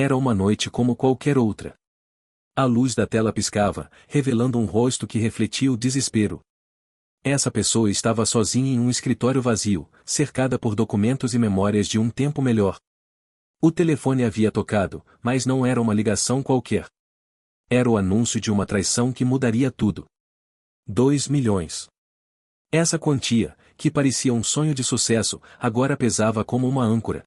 Era uma noite como qualquer outra. A luz da tela piscava, revelando um rosto que refletia o desespero. Essa pessoa estava sozinha em um escritório vazio, cercada por documentos e memórias de um tempo melhor. O telefone havia tocado, mas não era uma ligação qualquer. Era o anúncio de uma traição que mudaria tudo. 2 milhões. Essa quantia, que parecia um sonho de sucesso, agora pesava como uma âncora.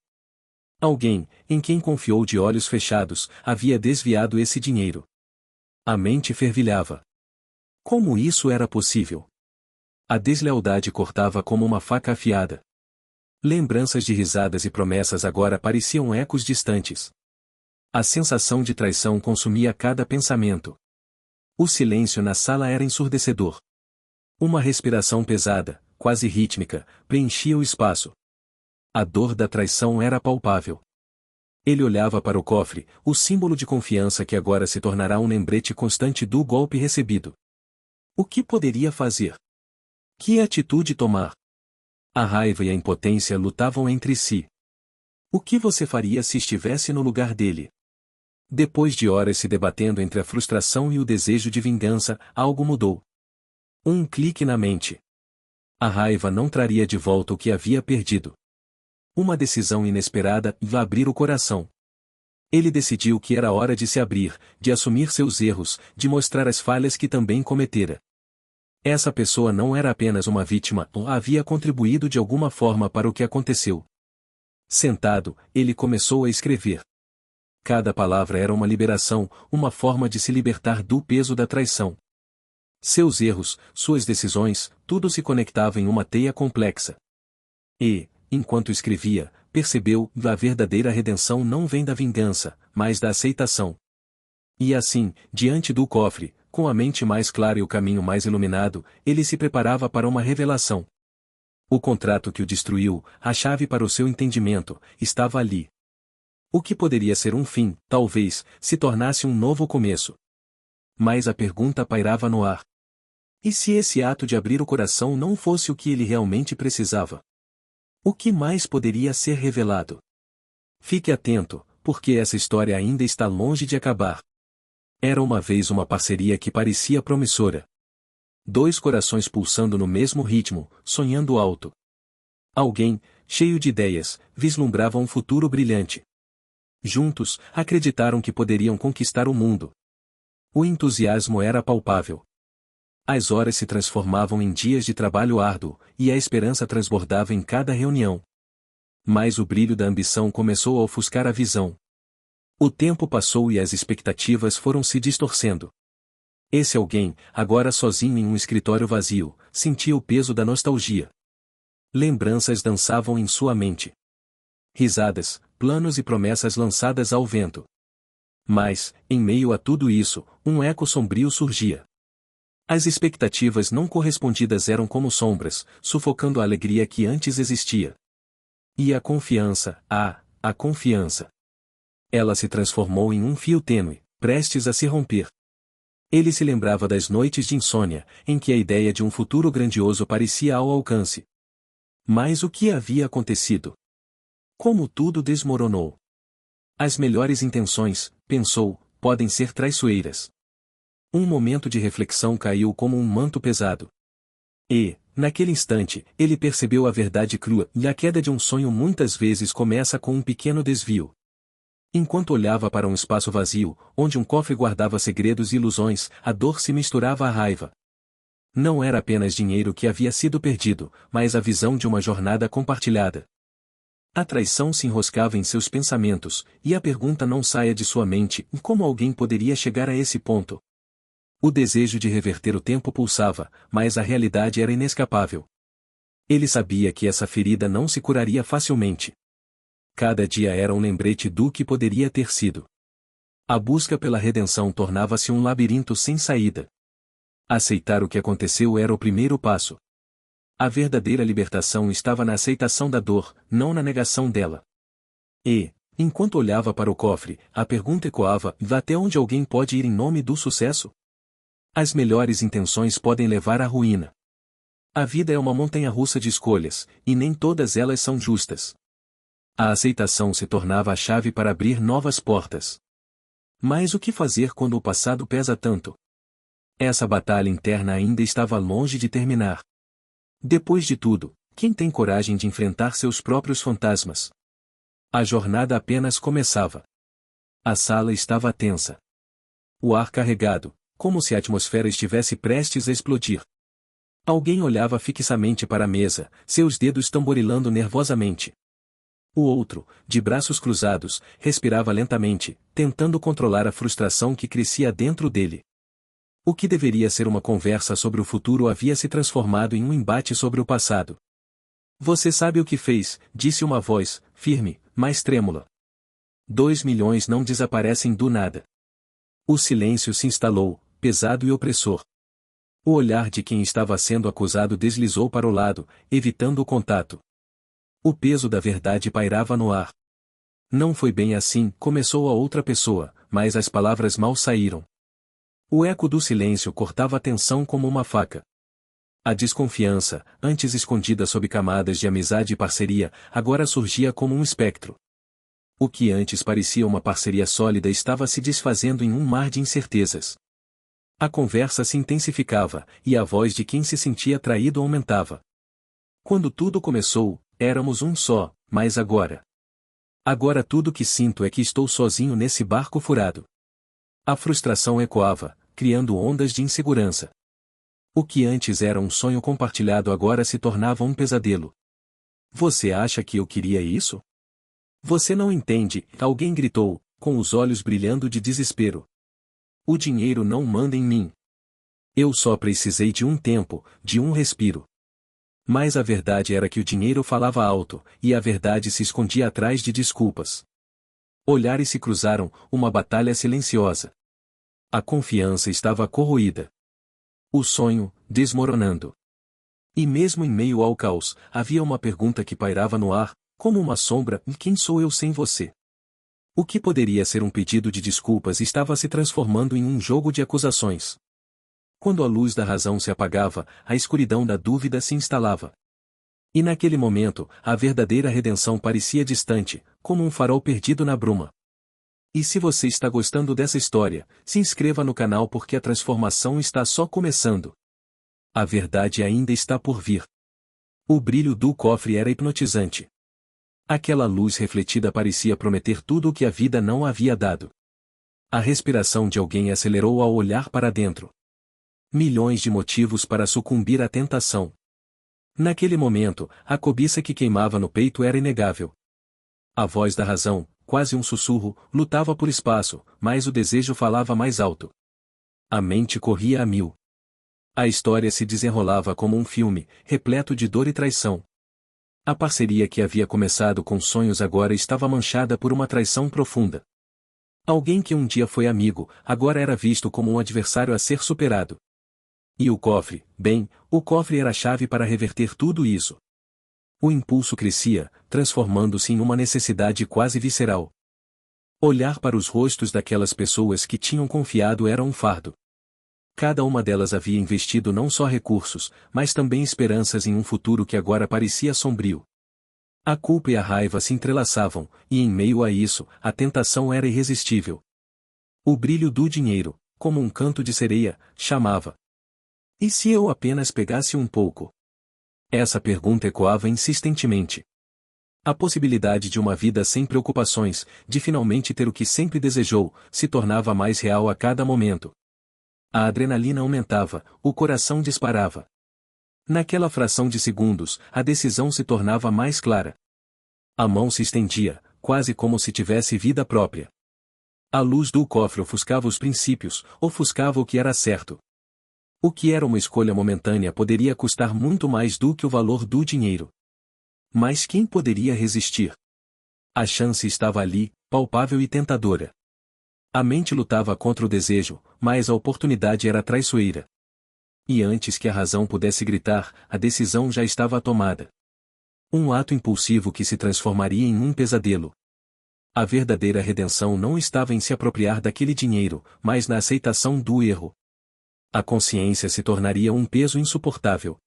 Alguém, em quem confiou de olhos fechados, havia desviado esse dinheiro. A mente fervilhava. Como isso era possível? A deslealdade cortava como uma faca afiada. Lembranças de risadas e promessas agora pareciam ecos distantes. A sensação de traição consumia cada pensamento. O silêncio na sala era ensurdecedor. Uma respiração pesada, quase rítmica, preenchia o espaço. A dor da traição era palpável. Ele olhava para o cofre, o símbolo de confiança que agora se tornará um lembrete constante do golpe recebido. O que poderia fazer? Que atitude tomar? A raiva e a impotência lutavam entre si. O que você faria se estivesse no lugar dele? Depois de horas se debatendo entre a frustração e o desejo de vingança, algo mudou. Um clique na mente. A raiva não traria de volta o que havia perdido. Uma decisão inesperada ia abrir o coração. Ele decidiu que era hora de se abrir, de assumir seus erros, de mostrar as falhas que também cometera. Essa pessoa não era apenas uma vítima, ou havia contribuído de alguma forma para o que aconteceu. Sentado, ele começou a escrever. Cada palavra era uma liberação, uma forma de se libertar do peso da traição. Seus erros, suas decisões, tudo se conectava em uma teia complexa. E, enquanto escrevia, percebeu que a verdadeira redenção não vem da vingança, mas da aceitação. E assim, diante do cofre, com a mente mais clara e o caminho mais iluminado, ele se preparava para uma revelação. O contrato que o destruiu, a chave para o seu entendimento, estava ali. O que poderia ser um fim, talvez, se tornasse um novo começo. Mas a pergunta pairava no ar. E se esse ato de abrir o coração não fosse o que ele realmente precisava? O que mais poderia ser revelado? Fique atento, porque essa história ainda está longe de acabar. Era uma vez uma parceria que parecia promissora. Dois corações pulsando no mesmo ritmo, sonhando alto. Alguém, cheio de ideias, vislumbrava um futuro brilhante. Juntos, acreditaram que poderiam conquistar o mundo. O entusiasmo era palpável. As horas se transformavam em dias de trabalho árduo, e a esperança transbordava em cada reunião. Mas o brilho da ambição começou a ofuscar a visão. O tempo passou e as expectativas foram se distorcendo. Esse alguém, agora sozinho em um escritório vazio, sentia o peso da nostalgia. Lembranças dançavam em sua mente. Risadas, planos e promessas lançadas ao vento. Mas, em meio a tudo isso, um eco sombrio surgia. As expectativas não correspondidas eram como sombras, sufocando a alegria que antes existia. E a confiança, a confiança. Ela se transformou em um fio tênue, prestes a se romper. Ele se lembrava das noites de insônia, em que a ideia de um futuro grandioso parecia ao alcance. Mas o que havia acontecido? Como tudo desmoronou. As melhores intenções, pensou, podem ser traiçoeiras. Um momento de reflexão caiu como um manto pesado. E, naquele instante, ele percebeu a verdade crua, e a queda de um sonho muitas vezes começa com um pequeno desvio. Enquanto olhava para um espaço vazio, onde um cofre guardava segredos e ilusões, a dor se misturava à raiva. Não era apenas dinheiro que havia sido perdido, mas a visão de uma jornada compartilhada. A traição se enroscava em seus pensamentos, e a pergunta não saía de sua mente: como alguém poderia chegar a esse ponto? O desejo de reverter o tempo pulsava, mas a realidade era inescapável. Ele sabia que essa ferida não se curaria facilmente. Cada dia era um lembrete do que poderia ter sido. A busca pela redenção tornava-se um labirinto sem saída. Aceitar o que aconteceu era o primeiro passo. A verdadeira libertação estava na aceitação da dor, não na negação dela. E, enquanto olhava para o cofre, a pergunta ecoava: até onde alguém pode ir em nome do sucesso? As melhores intenções podem levar à ruína. A vida é uma montanha-russa de escolhas, e nem todas elas são justas. A aceitação se tornava a chave para abrir novas portas. Mas o que fazer quando o passado pesa tanto? Essa batalha interna ainda estava longe de terminar. Depois de tudo, quem tem coragem de enfrentar seus próprios fantasmas? A jornada apenas começava. A sala estava tensa. O ar carregado, como se a atmosfera estivesse prestes a explodir. Alguém olhava fixamente para a mesa, seus dedos tamborilando nervosamente. O outro, de braços cruzados, respirava lentamente, tentando controlar a frustração que crescia dentro dele. O que deveria ser uma conversa sobre o futuro havia se transformado em um embate sobre o passado. Você sabe o que fez, disse uma voz, firme, mas trêmula. 2 milhões não desaparecem do nada. O silêncio se instalou, pesado e opressor. O olhar de quem estava sendo acusado deslizou para o lado, evitando o contato. O peso da verdade pairava no ar. Não foi bem assim, começou a outra pessoa, mas as palavras mal saíram. O eco do silêncio cortava a tensão como uma faca. A desconfiança, antes escondida sob camadas de amizade e parceria, agora surgia como um espectro. O que antes parecia uma parceria sólida estava se desfazendo em um mar de incertezas. A conversa se intensificava, e a voz de quem se sentia traído aumentava. Quando tudo começou, éramos um só, mas agora. Agora tudo que sinto é que estou sozinho nesse barco furado. A frustração ecoava, criando ondas de insegurança. O que antes era um sonho compartilhado agora se tornava um pesadelo. Você acha que eu queria isso? Você não entende, alguém gritou, com os olhos brilhando de desespero. O dinheiro não manda em mim. Eu só precisei de um tempo, de um respiro. Mas a verdade era que o dinheiro falava alto, e a verdade se escondia atrás de desculpas. Olhares se cruzaram, uma batalha silenciosa. A confiança estava corroída. O sonho, desmoronando. E mesmo em meio ao caos, havia uma pergunta que pairava no ar, como uma sombra: quem sou eu sem você? O que poderia ser um pedido de desculpas estava se transformando em um jogo de acusações. Quando a luz da razão se apagava, a escuridão da dúvida se instalava. E naquele momento, a verdadeira redenção parecia distante, como um farol perdido na bruma. E se você está gostando dessa história, se inscreva no canal porque a transformação está só começando. A verdade ainda está por vir. O brilho do cofre era hipnotizante. Aquela luz refletida parecia prometer tudo o que a vida não havia dado. A respiração de alguém acelerou ao olhar para dentro. Milhões de motivos para sucumbir à tentação. Naquele momento, a cobiça que queimava no peito era inegável. A voz da razão, quase um sussurro, lutava por espaço, mas o desejo falava mais alto. A mente corria a mil. A história se desenrolava como um filme, repleto de dor e traição. A parceria que havia começado com sonhos agora estava manchada por uma traição profunda. Alguém que um dia foi amigo, agora era visto como um adversário a ser superado. E o cofre, bem, o cofre era a chave para reverter tudo isso. O impulso crescia, transformando-se em uma necessidade quase visceral. Olhar para os rostos daquelas pessoas que tinham confiado era um fardo. Cada uma delas havia investido não só recursos, mas também esperanças em um futuro que agora parecia sombrio. A culpa e a raiva se entrelaçavam, e em meio a isso, a tentação era irresistível. O brilho do dinheiro, como um canto de sereia, chamava. E se eu apenas pegasse um pouco? Essa pergunta ecoava insistentemente. A possibilidade de uma vida sem preocupações, de finalmente ter o que sempre desejou, se tornava mais real a cada momento. A adrenalina aumentava, o coração disparava. Naquela fração de segundos, a decisão se tornava mais clara. A mão se estendia, quase como se tivesse vida própria. A luz do cofre ofuscava os princípios, ofuscava o que era certo. O que era uma escolha momentânea poderia custar muito mais do que o valor do dinheiro. Mas quem poderia resistir? A chance estava ali, palpável e tentadora. A mente lutava contra o desejo, mas a oportunidade era traiçoeira. E antes que a razão pudesse gritar, a decisão já estava tomada. Um ato impulsivo que se transformaria em um pesadelo. A verdadeira redenção não estava em se apropriar daquele dinheiro, mas na aceitação do erro. A consciência se tornaria um peso insuportável.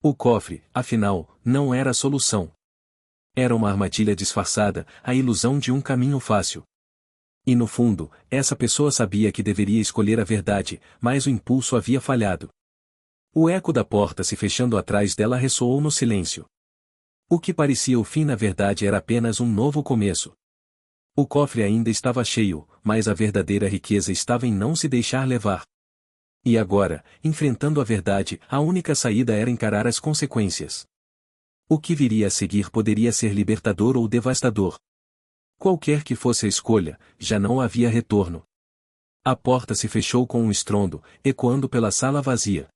O cofre, afinal, não era a solução. Era uma armadilha disfarçada, a ilusão de um caminho fácil. E no fundo, essa pessoa sabia que deveria escolher a verdade, mas o impulso havia falhado. O eco da porta se fechando atrás dela ressoou no silêncio. O que parecia o fim na verdade era apenas um novo começo. O cofre ainda estava cheio, mas a verdadeira riqueza estava em não se deixar levar. E agora, enfrentando a verdade, a única saída era encarar as consequências. O que viria a seguir poderia ser libertador ou devastador. Qualquer que fosse a escolha, já não havia retorno. A porta se fechou com um estrondo, ecoando pela sala vazia.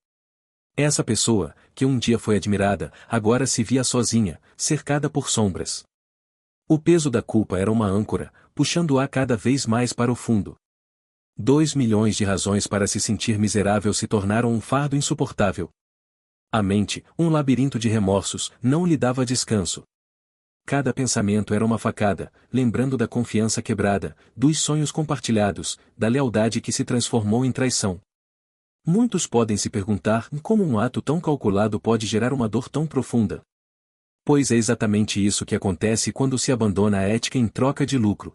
Essa pessoa, que um dia foi admirada, agora se via sozinha, cercada por sombras. O peso da culpa era uma âncora, puxando-a cada vez mais para o fundo. 2 milhões de razões para se sentir miserável se tornaram um fardo insuportável. A mente, um labirinto de remorsos, não lhe dava descanso. Cada pensamento era uma facada, lembrando da confiança quebrada, dos sonhos compartilhados, da lealdade que se transformou em traição. Muitos podem se perguntar como um ato tão calculado pode gerar uma dor tão profunda. Pois é exatamente isso que acontece quando se abandona a ética em troca de lucro.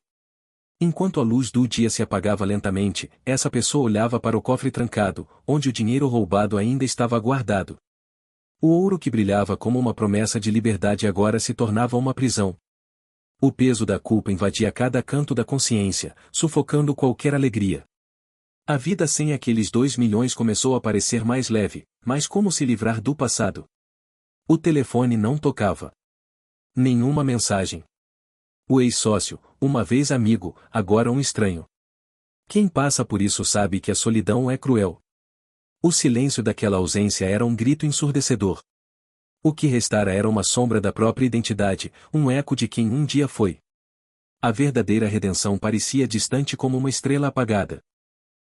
Enquanto a luz do dia se apagava lentamente, essa pessoa olhava para o cofre trancado, onde o dinheiro roubado ainda estava guardado. O ouro que brilhava como uma promessa de liberdade agora se tornava uma prisão. O peso da culpa invadia cada canto da consciência, sufocando qualquer alegria. A vida sem aqueles 2 milhões começou a parecer mais leve, mas como se livrar do passado? O telefone não tocava. Nenhuma mensagem. O ex-sócio, uma vez amigo, agora um estranho. Quem passa por isso sabe que a solidão é cruel. O silêncio daquela ausência era um grito ensurdecedor. O que restara era uma sombra da própria identidade, um eco de quem um dia foi. A verdadeira redenção parecia distante como uma estrela apagada.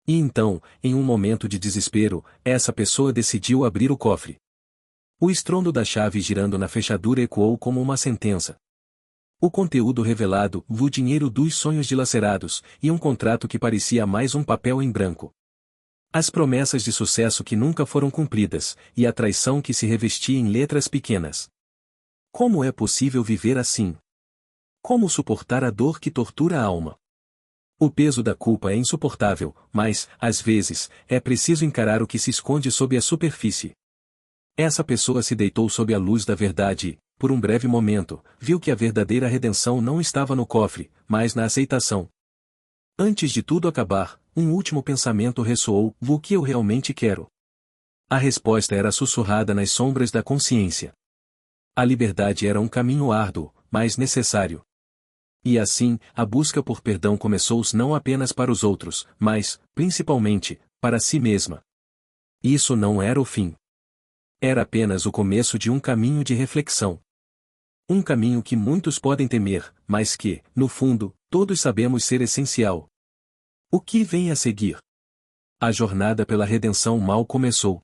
E então, em um momento de desespero, essa pessoa decidiu abrir o cofre. O estrondo da chave girando na fechadura ecoou como uma sentença. O conteúdo revelado, o dinheiro dos sonhos dilacerados, e um contrato que parecia mais um papel em branco. As promessas de sucesso que nunca foram cumpridas, e a traição que se revestia em letras pequenas. Como é possível viver assim? Como suportar a dor que tortura a alma? O peso da culpa é insuportável, mas, às vezes, é preciso encarar o que se esconde sob a superfície. Essa pessoa se deitou sob a luz da verdade e, por um breve momento, viu que a verdadeira redenção não estava no cofre, mas na aceitação. Antes de tudo acabar, um último pensamento ressoou: o que eu realmente quero? A resposta era sussurrada nas sombras da consciência. A liberdade era um caminho árduo, mas necessário. E assim, a busca por perdão começou não apenas para os outros, mas, principalmente, para si mesma. Isso não era o fim. Era apenas o começo de um caminho de reflexão. Um caminho que muitos podem temer, mas que, no fundo, todos sabemos ser essencial. O que vem a seguir? A jornada pela redenção mal começou.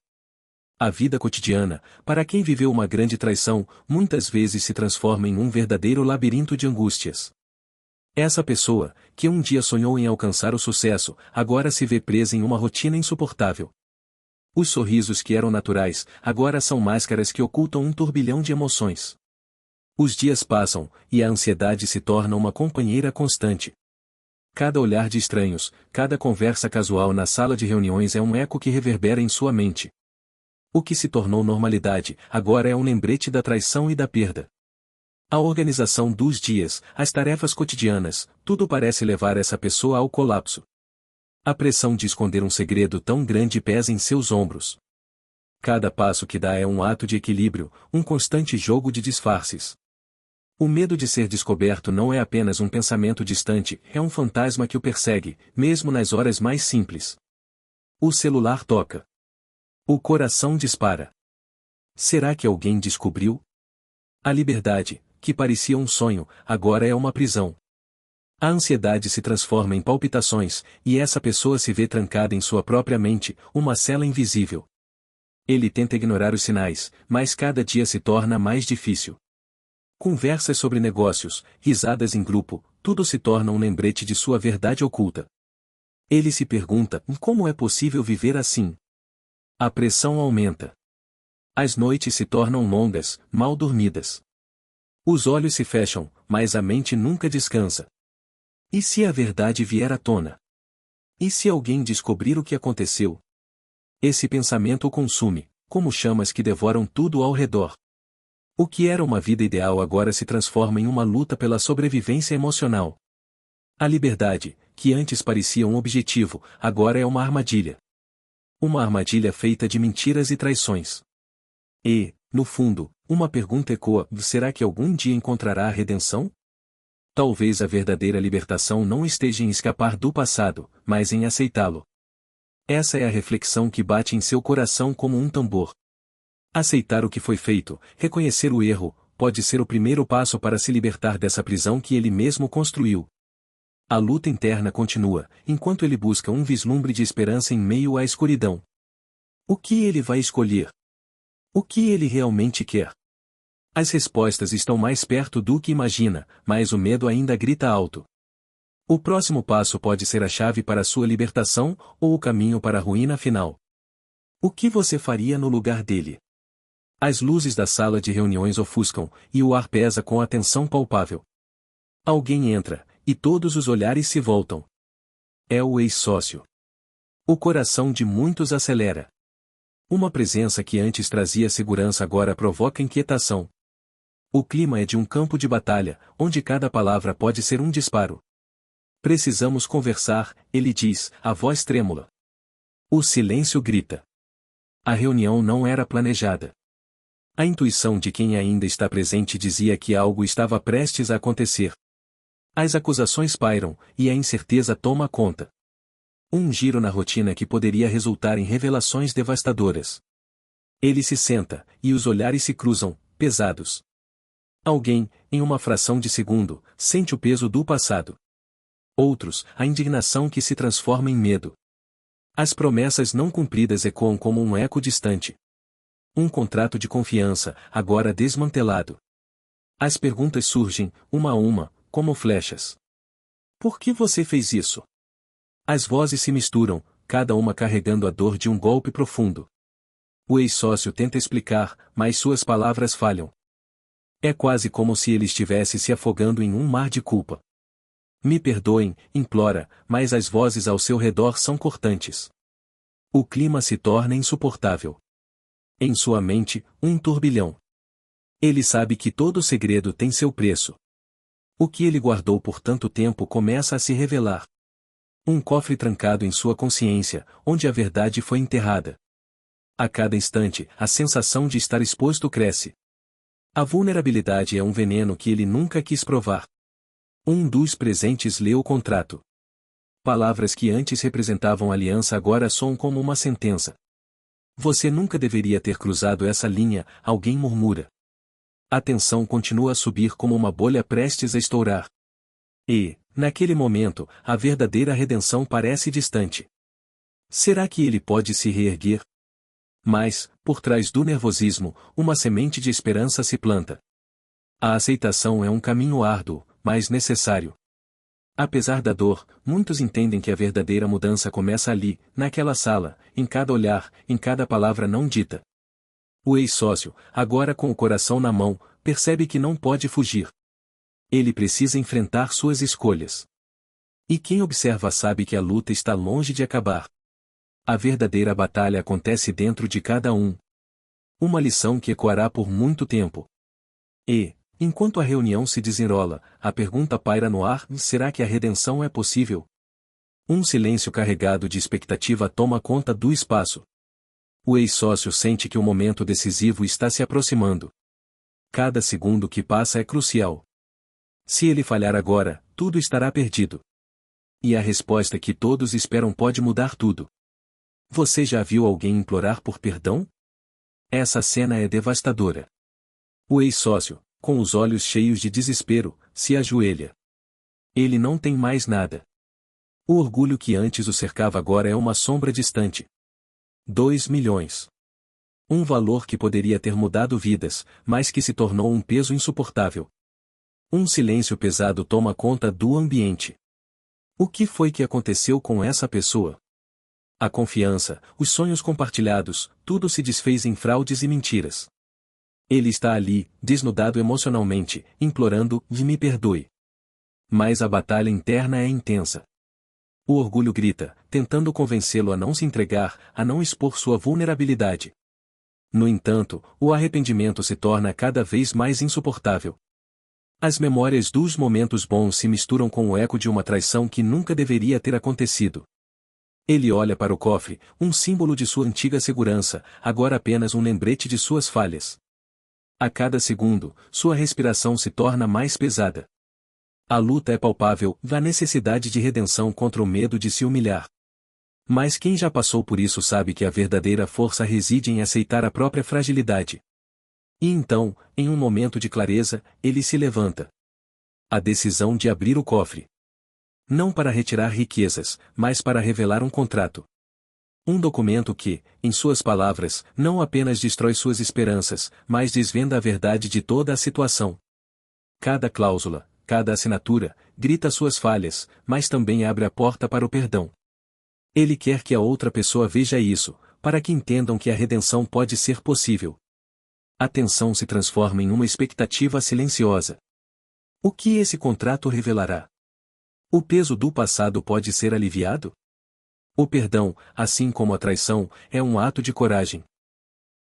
A vida cotidiana, para quem viveu uma grande traição, muitas vezes se transforma em um verdadeiro labirinto de angústias. Essa pessoa, que um dia sonhou em alcançar o sucesso, agora se vê presa em uma rotina insuportável. Os sorrisos que eram naturais, agora são máscaras que ocultam um turbilhão de emoções. Os dias passam, e a ansiedade se torna uma companheira constante. Cada olhar de estranhos, cada conversa casual na sala de reuniões é um eco que reverbera em sua mente. O que se tornou normalidade, agora é um lembrete da traição e da perda. A organização dos dias, as tarefas cotidianas, tudo parece levar essa pessoa ao colapso. A pressão de esconder um segredo tão grande pesa em seus ombros. Cada passo que dá é um ato de equilíbrio, um constante jogo de disfarces. O medo de ser descoberto não é apenas um pensamento distante, é um fantasma que o persegue, mesmo nas horas mais simples. O celular toca. O coração dispara. Será que alguém descobriu? A liberdade, que parecia um sonho, agora é uma prisão. A ansiedade se transforma em palpitações, e essa pessoa se vê trancada em sua própria mente, uma cela invisível. Ele tenta ignorar os sinais, mas cada dia se torna mais difícil. Conversas sobre negócios, risadas em grupo, tudo se torna um lembrete de sua verdade oculta. Ele se pergunta: como é possível viver assim? A pressão aumenta. As noites se tornam longas, mal dormidas. Os olhos se fecham, mas a mente nunca descansa. E se a verdade vier à tona? E se alguém descobrir o que aconteceu? Esse pensamento o consume, como chamas que devoram tudo ao redor. O que era uma vida ideal agora se transforma em uma luta pela sobrevivência emocional. A liberdade, que antes parecia um objetivo, agora é uma armadilha. Uma armadilha feita de mentiras e traições. E, no fundo, uma pergunta ecoa: será que algum dia encontrará a redenção? Talvez a verdadeira libertação não esteja em escapar do passado, mas em aceitá-lo. Essa é a reflexão que bate em seu coração como um tambor. Aceitar o que foi feito, reconhecer o erro, pode ser o primeiro passo para se libertar dessa prisão que ele mesmo construiu. A luta interna continua, enquanto ele busca um vislumbre de esperança em meio à escuridão. O que ele vai escolher? O que ele realmente quer? As respostas estão mais perto do que imagina, mas o medo ainda grita alto. O próximo passo pode ser a chave para a sua libertação, ou o caminho para a ruína final. O que você faria no lugar dele? As luzes da sala de reuniões ofuscam, e o ar pesa com a tensão palpável. Alguém entra, e todos os olhares se voltam. É o ex-sócio. O coração de muitos acelera. Uma presença que antes trazia segurança agora provoca inquietação. O clima é de um campo de batalha, onde cada palavra pode ser um disparo. Precisamos conversar, ele diz, a voz trêmula. O silêncio grita. A reunião não era planejada. A intuição de quem ainda está presente dizia que algo estava prestes a acontecer. As acusações pairam, e a incerteza toma conta. Um giro na rotina que poderia resultar em revelações devastadoras. Ele se senta, e os olhares se cruzam, pesados. Alguém, em uma fração de segundo, sente o peso do passado. Outros, a indignação que se transforma em medo. As promessas não cumpridas ecoam como um eco distante. Um contrato de confiança, agora desmantelado. As perguntas surgem, uma a uma, como flechas. Por que você fez isso? As vozes se misturam, cada uma carregando a dor de um golpe profundo. O ex-sócio tenta explicar, mas suas palavras falham. É quase como se ele estivesse se afogando em um mar de culpa. Me perdoem, implora, mas as vozes ao seu redor são cortantes. O clima se torna insuportável. Em sua mente, um turbilhão. Ele sabe que todo segredo tem seu preço. O que ele guardou por tanto tempo começa a se revelar. Um cofre trancado em sua consciência, onde a verdade foi enterrada. A cada instante, a sensação de estar exposto cresce. A vulnerabilidade é um veneno que ele nunca quis provar. Um dos presentes leu o contrato. Palavras que antes representavam aliança agora soam como uma sentença. Você nunca deveria ter cruzado essa linha, alguém murmura. A tensão continua a subir como uma bolha prestes a estourar. E, naquele momento, a verdadeira redenção parece distante. Será que ele pode se reerguer? Mas, por trás do nervosismo, uma semente de esperança se planta. A aceitação é um caminho árduo, mas necessário. Apesar da dor, muitos entendem que a verdadeira mudança começa ali, naquela sala, em cada olhar, em cada palavra não dita. O ex-sócio, agora com o coração na mão, percebe que não pode fugir. Ele precisa enfrentar suas escolhas. E quem observa sabe que a luta está longe de acabar. A verdadeira batalha acontece dentro de cada um. Uma lição que ecoará por muito tempo. E, enquanto a reunião se desenrola, a pergunta paira no ar: será que a redenção é possível? Um silêncio carregado de expectativa toma conta do espaço. O ex-sócio sente que o momento decisivo está se aproximando. Cada segundo que passa é crucial. Se ele falhar agora, tudo estará perdido. E a resposta que todos esperam pode mudar tudo. Você já viu alguém implorar por perdão? Essa cena é devastadora. O ex-sócio, com os olhos cheios de desespero, se ajoelha. Ele não tem mais nada. O orgulho que antes o cercava agora é uma sombra distante. 2 milhões. Um valor que poderia ter mudado vidas, mas que se tornou um peso insuportável. Um silêncio pesado toma conta do ambiente. O que foi que aconteceu com essa pessoa? A confiança, os sonhos compartilhados, tudo se desfez em fraudes e mentiras. Ele está ali, desnudado emocionalmente, implorando, me perdoe. Mas a batalha interna é intensa. O orgulho grita, tentando convencê-lo a não se entregar, a não expor sua vulnerabilidade. No entanto, o arrependimento se torna cada vez mais insuportável. As memórias dos momentos bons se misturam com o eco de uma traição que nunca deveria ter acontecido. Ele olha para o cofre, um símbolo de sua antiga segurança, agora apenas um lembrete de suas falhas. A cada segundo, sua respiração se torna mais pesada. A luta é palpável, a necessidade de redenção contra o medo de se humilhar. Mas quem já passou por isso sabe que a verdadeira força reside em aceitar a própria fragilidade. E então, em um momento de clareza, ele se levanta. A decisão de abrir o cofre. Não para retirar riquezas, mas para revelar um contrato. Um documento que, em suas palavras, não apenas destrói suas esperanças, mas desvenda a verdade de toda a situação. Cada cláusula, cada assinatura, grita suas falhas, mas também abre a porta para o perdão. Ele quer que a outra pessoa veja isso, para que entendam que a redenção pode ser possível. A tensão se transforma em uma expectativa silenciosa. O que esse contrato revelará? O peso do passado pode ser aliviado? O perdão, assim como a traição, é um ato de coragem.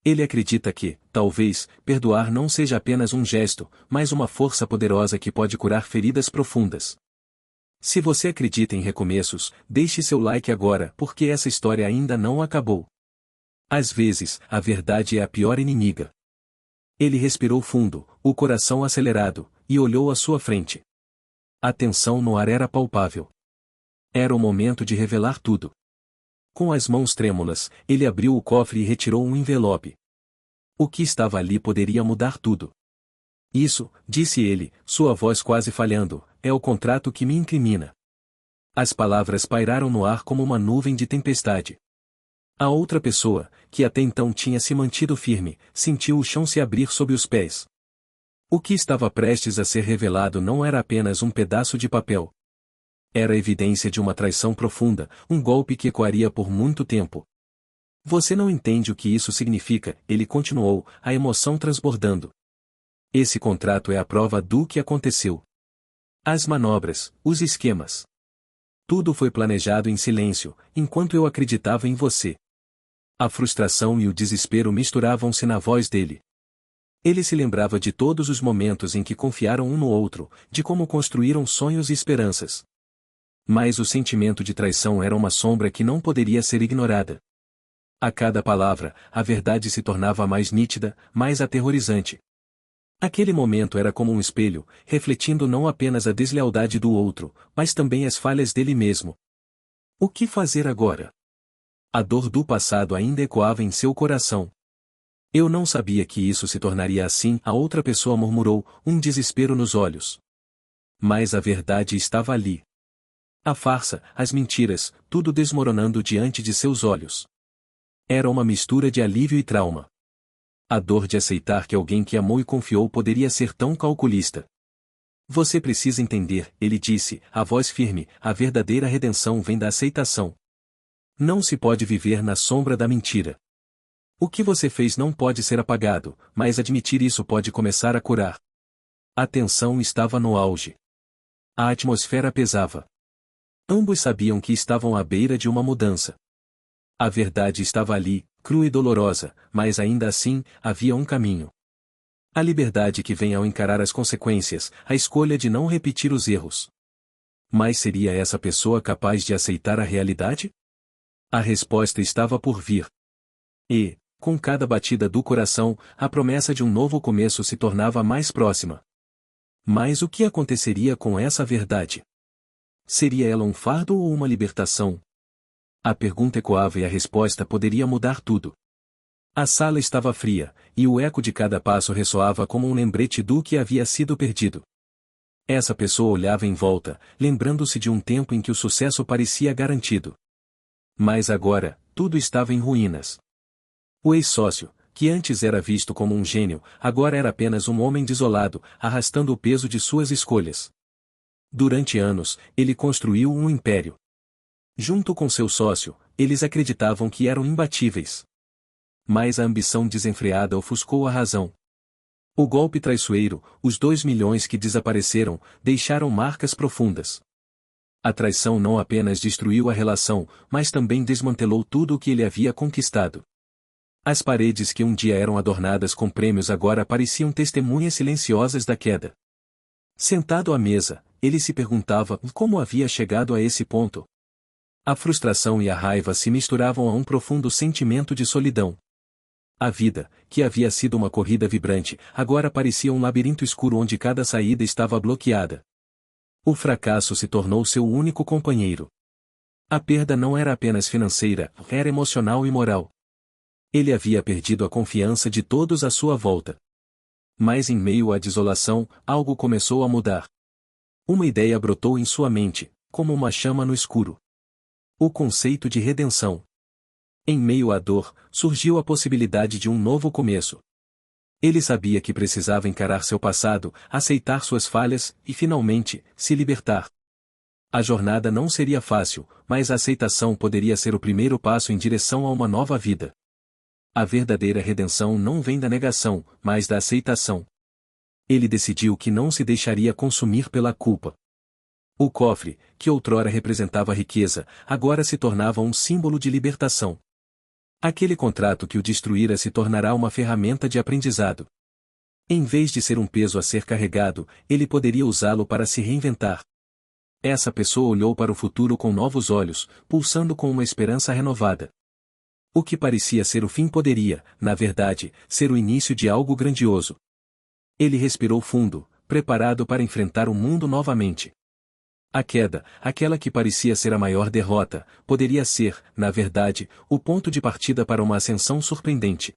Ele acredita que, talvez, perdoar não seja apenas um gesto, mas uma força poderosa que pode curar feridas profundas. Se você acredita em recomeços, deixe seu like agora, porque essa história ainda não acabou. Às vezes, a verdade é a pior inimiga. Ele respirou fundo, o coração acelerado, e olhou à sua frente. A tensão no ar era palpável. Era o momento de revelar tudo. Com as mãos trêmulas, ele abriu o cofre e retirou um envelope. O que estava ali poderia mudar tudo. Isso, disse ele, sua voz quase falhando, é o contrato que me incrimina. As palavras pairaram no ar como uma nuvem de tempestade. A outra pessoa, que até então tinha se mantido firme, sentiu o chão se abrir sob os pés. O que estava prestes a ser revelado não era apenas um pedaço de papel. Era evidência de uma traição profunda, um golpe que ecoaria por muito tempo. Você não entende o que isso significa, ele continuou, a emoção transbordando. Esse contrato é a prova do que aconteceu. As manobras, os esquemas. Tudo foi planejado em silêncio, enquanto eu acreditava em você. A frustração e o desespero misturavam-se na voz dele. Ele se lembrava de todos os momentos em que confiaram um no outro, de como construíram sonhos e esperanças. Mas o sentimento de traição era uma sombra que não poderia ser ignorada. A cada palavra, a verdade se tornava mais nítida, mais aterrorizante. Aquele momento era como um espelho, refletindo não apenas a deslealdade do outro, mas também as falhas dele mesmo. O que fazer agora? A dor do passado ainda ecoava em seu coração. Eu não sabia que isso se tornaria assim, a outra pessoa murmurou, um desespero nos olhos. Mas a verdade estava ali. A farsa, as mentiras, tudo desmoronando diante de seus olhos. Era uma mistura de alívio e trauma. A dor de aceitar que alguém que amou e confiou poderia ser tão calculista. Você precisa entender, ele disse, a voz firme, a verdadeira redenção vem da aceitação. Não se pode viver na sombra da mentira. O que você fez não pode ser apagado, mas admitir isso pode começar a curar. A tensão estava no auge. A atmosfera pesava. Ambos sabiam que estavam à beira de uma mudança. A verdade estava ali, crua e dolorosa, mas ainda assim, havia um caminho. A liberdade que vem ao encarar as consequências, a escolha de não repetir os erros. Mas seria essa pessoa capaz de aceitar a realidade? A resposta estava por vir. E, com cada batida do coração, a promessa de um novo começo se tornava mais próxima. Mas o que aconteceria com essa verdade? Seria ela um fardo ou uma libertação? A pergunta ecoava e a resposta poderia mudar tudo. A sala estava fria, e o eco de cada passo ressoava como um lembrete do que havia sido perdido. Essa pessoa olhava em volta, lembrando-se de um tempo em que o sucesso parecia garantido. Mas agora, tudo estava em ruínas. O ex-sócio, que antes era visto como um gênio, agora era apenas um homem desolado, arrastando o peso de suas escolhas. Durante anos, ele construiu um império. Junto com seu sócio, eles acreditavam que eram imbatíveis. Mas a ambição desenfreada ofuscou a razão. O golpe traiçoeiro, os 2 milhões que desapareceram, deixaram marcas profundas. A traição não apenas destruiu a relação, mas também desmantelou tudo o que ele havia conquistado. As paredes que um dia eram adornadas com prêmios agora pareciam testemunhas silenciosas da queda. Sentado à mesa, ele se perguntava como havia chegado a esse ponto. A frustração e a raiva se misturavam a um profundo sentimento de solidão. A vida, que havia sido uma corrida vibrante, agora parecia um labirinto escuro onde cada saída estava bloqueada. O fracasso se tornou seu único companheiro. A perda não era apenas financeira, era emocional e moral. Ele havia perdido a confiança de todos à sua volta. Mas em meio à desolação, algo começou a mudar. Uma ideia brotou em sua mente, como uma chama no escuro. O conceito de redenção. Em meio à dor, surgiu a possibilidade de um novo começo. Ele sabia que precisava encarar seu passado, aceitar suas falhas e, finalmente, se libertar. A jornada não seria fácil, mas a aceitação poderia ser o primeiro passo em direção a uma nova vida. A verdadeira redenção não vem da negação, mas da aceitação. Ele decidiu que não se deixaria consumir pela culpa. O cofre, que outrora representava riqueza, agora se tornava um símbolo de libertação. Aquele contrato que o destruíra se tornará uma ferramenta de aprendizado. Em vez de ser um peso a ser carregado, ele poderia usá-lo para se reinventar. Essa pessoa olhou para o futuro com novos olhos, pulsando com uma esperança renovada. O que parecia ser o fim poderia, na verdade, ser o início de algo grandioso. Ele respirou fundo, preparado para enfrentar o mundo novamente. A queda, aquela que parecia ser a maior derrota, poderia ser, na verdade, o ponto de partida para uma ascensão surpreendente.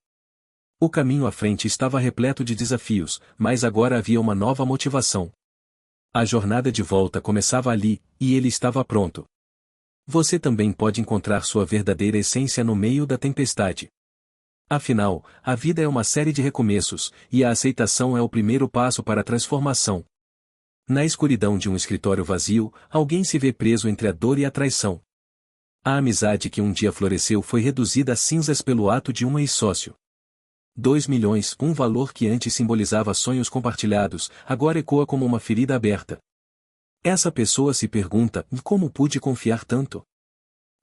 O caminho à frente estava repleto de desafios, mas agora havia uma nova motivação. A jornada de volta começava ali, e ele estava pronto. Você também pode encontrar sua verdadeira essência no meio da tempestade. Afinal, a vida é uma série de recomeços, e a aceitação é o primeiro passo para a transformação. Na escuridão de um escritório vazio, alguém se vê preso entre a dor e a traição. A amizade que um dia floresceu foi reduzida a cinzas pelo ato de um ex-sócio. 2 milhões, um valor que antes simbolizava sonhos compartilhados, agora ecoa como uma ferida aberta. Essa pessoa se pergunta, como pude confiar tanto?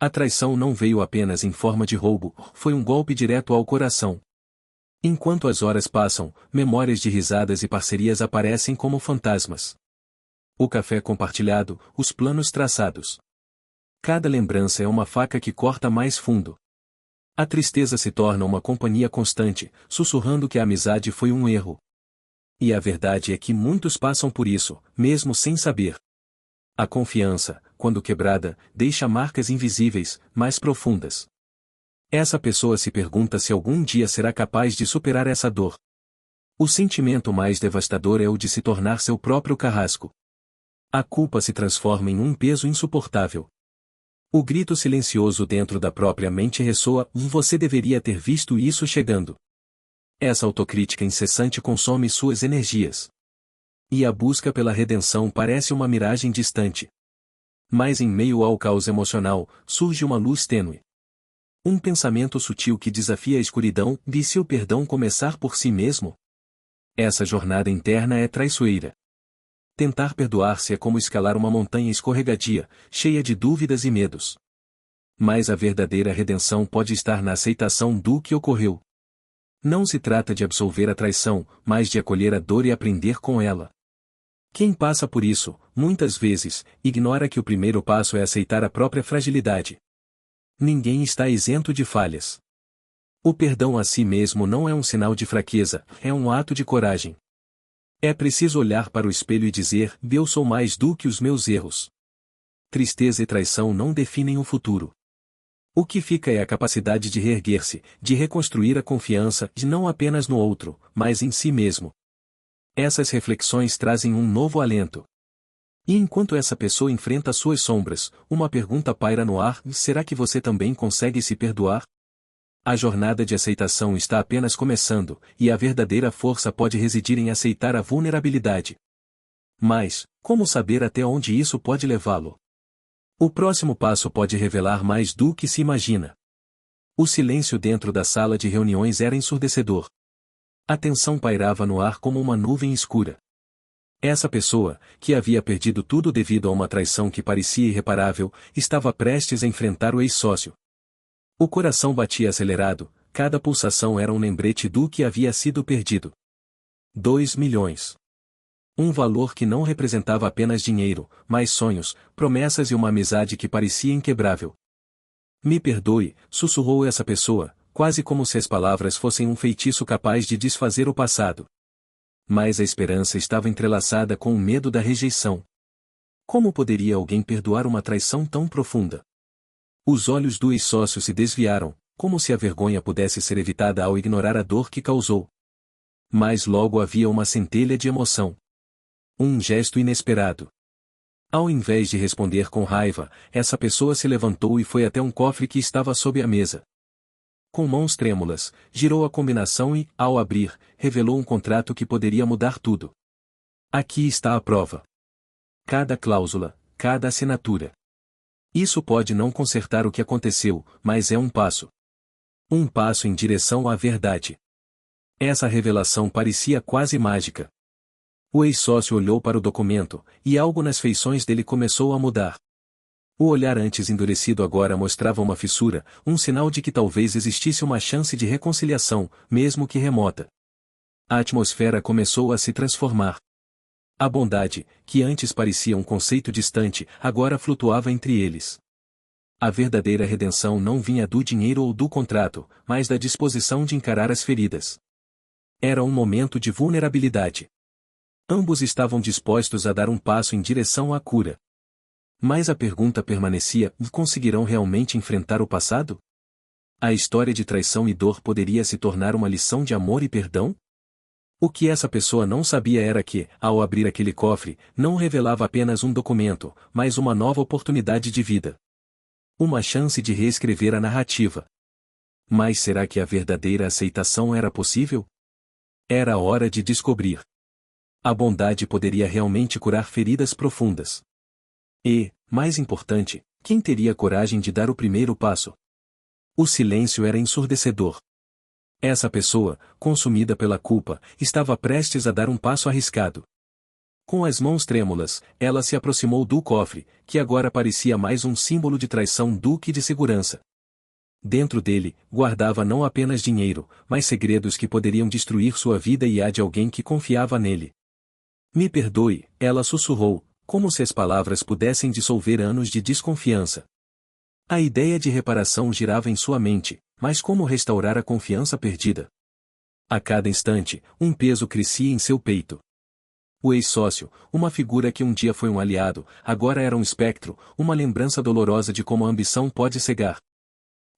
A traição não veio apenas em forma de roubo, foi um golpe direto ao coração. Enquanto as horas passam, memórias de risadas e parcerias aparecem como fantasmas. O café compartilhado, os planos traçados. Cada lembrança é uma faca que corta mais fundo. A tristeza se torna uma companhia constante, sussurrando que a amizade foi um erro. E a verdade é que muitos passam por isso, mesmo sem saber. A confiança, quando quebrada, deixa marcas invisíveis, mas profundas. Essa pessoa se pergunta se algum dia será capaz de superar essa dor. O sentimento mais devastador é o de se tornar seu próprio carrasco. A culpa se transforma em um peso insuportável. O grito silencioso dentro da própria mente ressoa: você deveria ter visto isso chegando. Essa autocrítica incessante consome suas energias. E a busca pela redenção parece uma miragem distante. Mas em meio ao caos emocional, surge uma luz tênue. Um pensamento sutil que desafia a escuridão: e se o perdão começar por si mesmo? Essa jornada interna é traiçoeira. Tentar perdoar-se é como escalar uma montanha escorregadia, cheia de dúvidas e medos. Mas a verdadeira redenção pode estar na aceitação do que ocorreu. Não se trata de absolver a traição, mas de acolher a dor e aprender com ela. Quem passa por isso, muitas vezes, ignora que o primeiro passo é aceitar a própria fragilidade. Ninguém está isento de falhas. O perdão a si mesmo não é um sinal de fraqueza, é um ato de coragem. É preciso olhar para o espelho e dizer: eu sou mais do que os meus erros. Tristeza e traição não definem o futuro. O que fica é a capacidade de reerguer-se, de reconstruir a confiança, de não apenas no outro, mas em si mesmo. Essas reflexões trazem um novo alento. E enquanto essa pessoa enfrenta suas sombras, uma pergunta paira no ar: será que você também consegue se perdoar? A jornada de aceitação está apenas começando, e a verdadeira força pode residir em aceitar a vulnerabilidade. Mas, como saber até onde isso pode levá-lo? O próximo passo pode revelar mais do que se imagina. O silêncio dentro da sala de reuniões era ensurdecedor. A tensão pairava no ar como uma nuvem escura. Essa pessoa, que havia perdido tudo devido a uma traição que parecia irreparável, estava prestes a enfrentar o ex-sócio. O coração batia acelerado, cada pulsação era um lembrete do que havia sido perdido. 2 milhões. Um valor que não representava apenas dinheiro, mas sonhos, promessas e uma amizade que parecia inquebrável. Me perdoe, sussurrou essa pessoa, quase como se as palavras fossem um feitiço capaz de desfazer o passado. Mas a esperança estava entrelaçada com o medo da rejeição. Como poderia alguém perdoar uma traição tão profunda? Os olhos do ex-sócio se desviaram, como se a vergonha pudesse ser evitada ao ignorar a dor que causou. Mas logo havia uma centelha de emoção. Um gesto inesperado. Ao invés de responder com raiva, essa pessoa se levantou e foi até um cofre que estava sob a mesa. Com mãos trêmulas, girou a combinação e, ao abrir, revelou um contrato que poderia mudar tudo. Aqui está a prova. Cada cláusula, cada assinatura. Isso pode não consertar o que aconteceu, mas é um passo. Um passo em direção à verdade. Essa revelação parecia quase mágica. O ex-sócio olhou para o documento, e algo nas feições dele começou a mudar. O olhar antes endurecido agora mostrava uma fissura, um sinal de que talvez existisse uma chance de reconciliação, mesmo que remota. A atmosfera começou a se transformar. A bondade, que antes parecia um conceito distante, agora flutuava entre eles. A verdadeira redenção não vinha do dinheiro ou do contrato, mas da disposição de encarar as feridas. Era um momento de vulnerabilidade. Ambos estavam dispostos a dar um passo em direção à cura. Mas a pergunta permanecia: conseguirão realmente enfrentar o passado? A história de traição e dor poderia se tornar uma lição de amor e perdão? O que essa pessoa não sabia era que, ao abrir aquele cofre, não revelava apenas um documento, mas uma nova oportunidade de vida. Uma chance de reescrever a narrativa. Mas será que a verdadeira aceitação era possível? Era hora de descobrir. A bondade poderia realmente curar feridas profundas. E, mais importante, quem teria coragem de dar o primeiro passo? O silêncio era ensurdecedor. Essa pessoa, consumida pela culpa, estava prestes a dar um passo arriscado. Com as mãos trêmulas, ela se aproximou do cofre, que agora parecia mais um símbolo de traição do que de segurança. Dentro dele, guardava não apenas dinheiro, mas segredos que poderiam destruir sua vida e a de alguém que confiava nele. Me perdoe, ela sussurrou, como se as palavras pudessem dissolver anos de desconfiança. A ideia de reparação girava em sua mente, mas como restaurar a confiança perdida? A cada instante, um peso crescia em seu peito. O ex-sócio, uma figura que um dia foi um aliado, agora era um espectro, uma lembrança dolorosa de como a ambição pode cegar.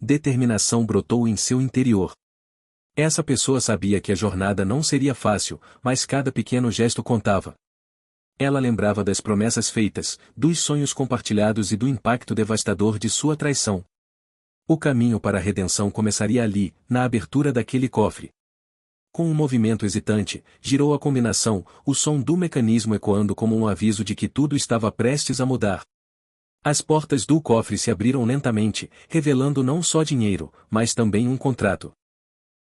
Determinação brotou em seu interior. Essa pessoa sabia que a jornada não seria fácil, mas cada pequeno gesto contava. Ela lembrava das promessas feitas, dos sonhos compartilhados e do impacto devastador de sua traição. O caminho para a redenção começaria ali, na abertura daquele cofre. Com um movimento hesitante, girou a combinação, o som do mecanismo ecoando como um aviso de que tudo estava prestes a mudar. As portas do cofre se abriram lentamente, revelando não só dinheiro, mas também um contrato.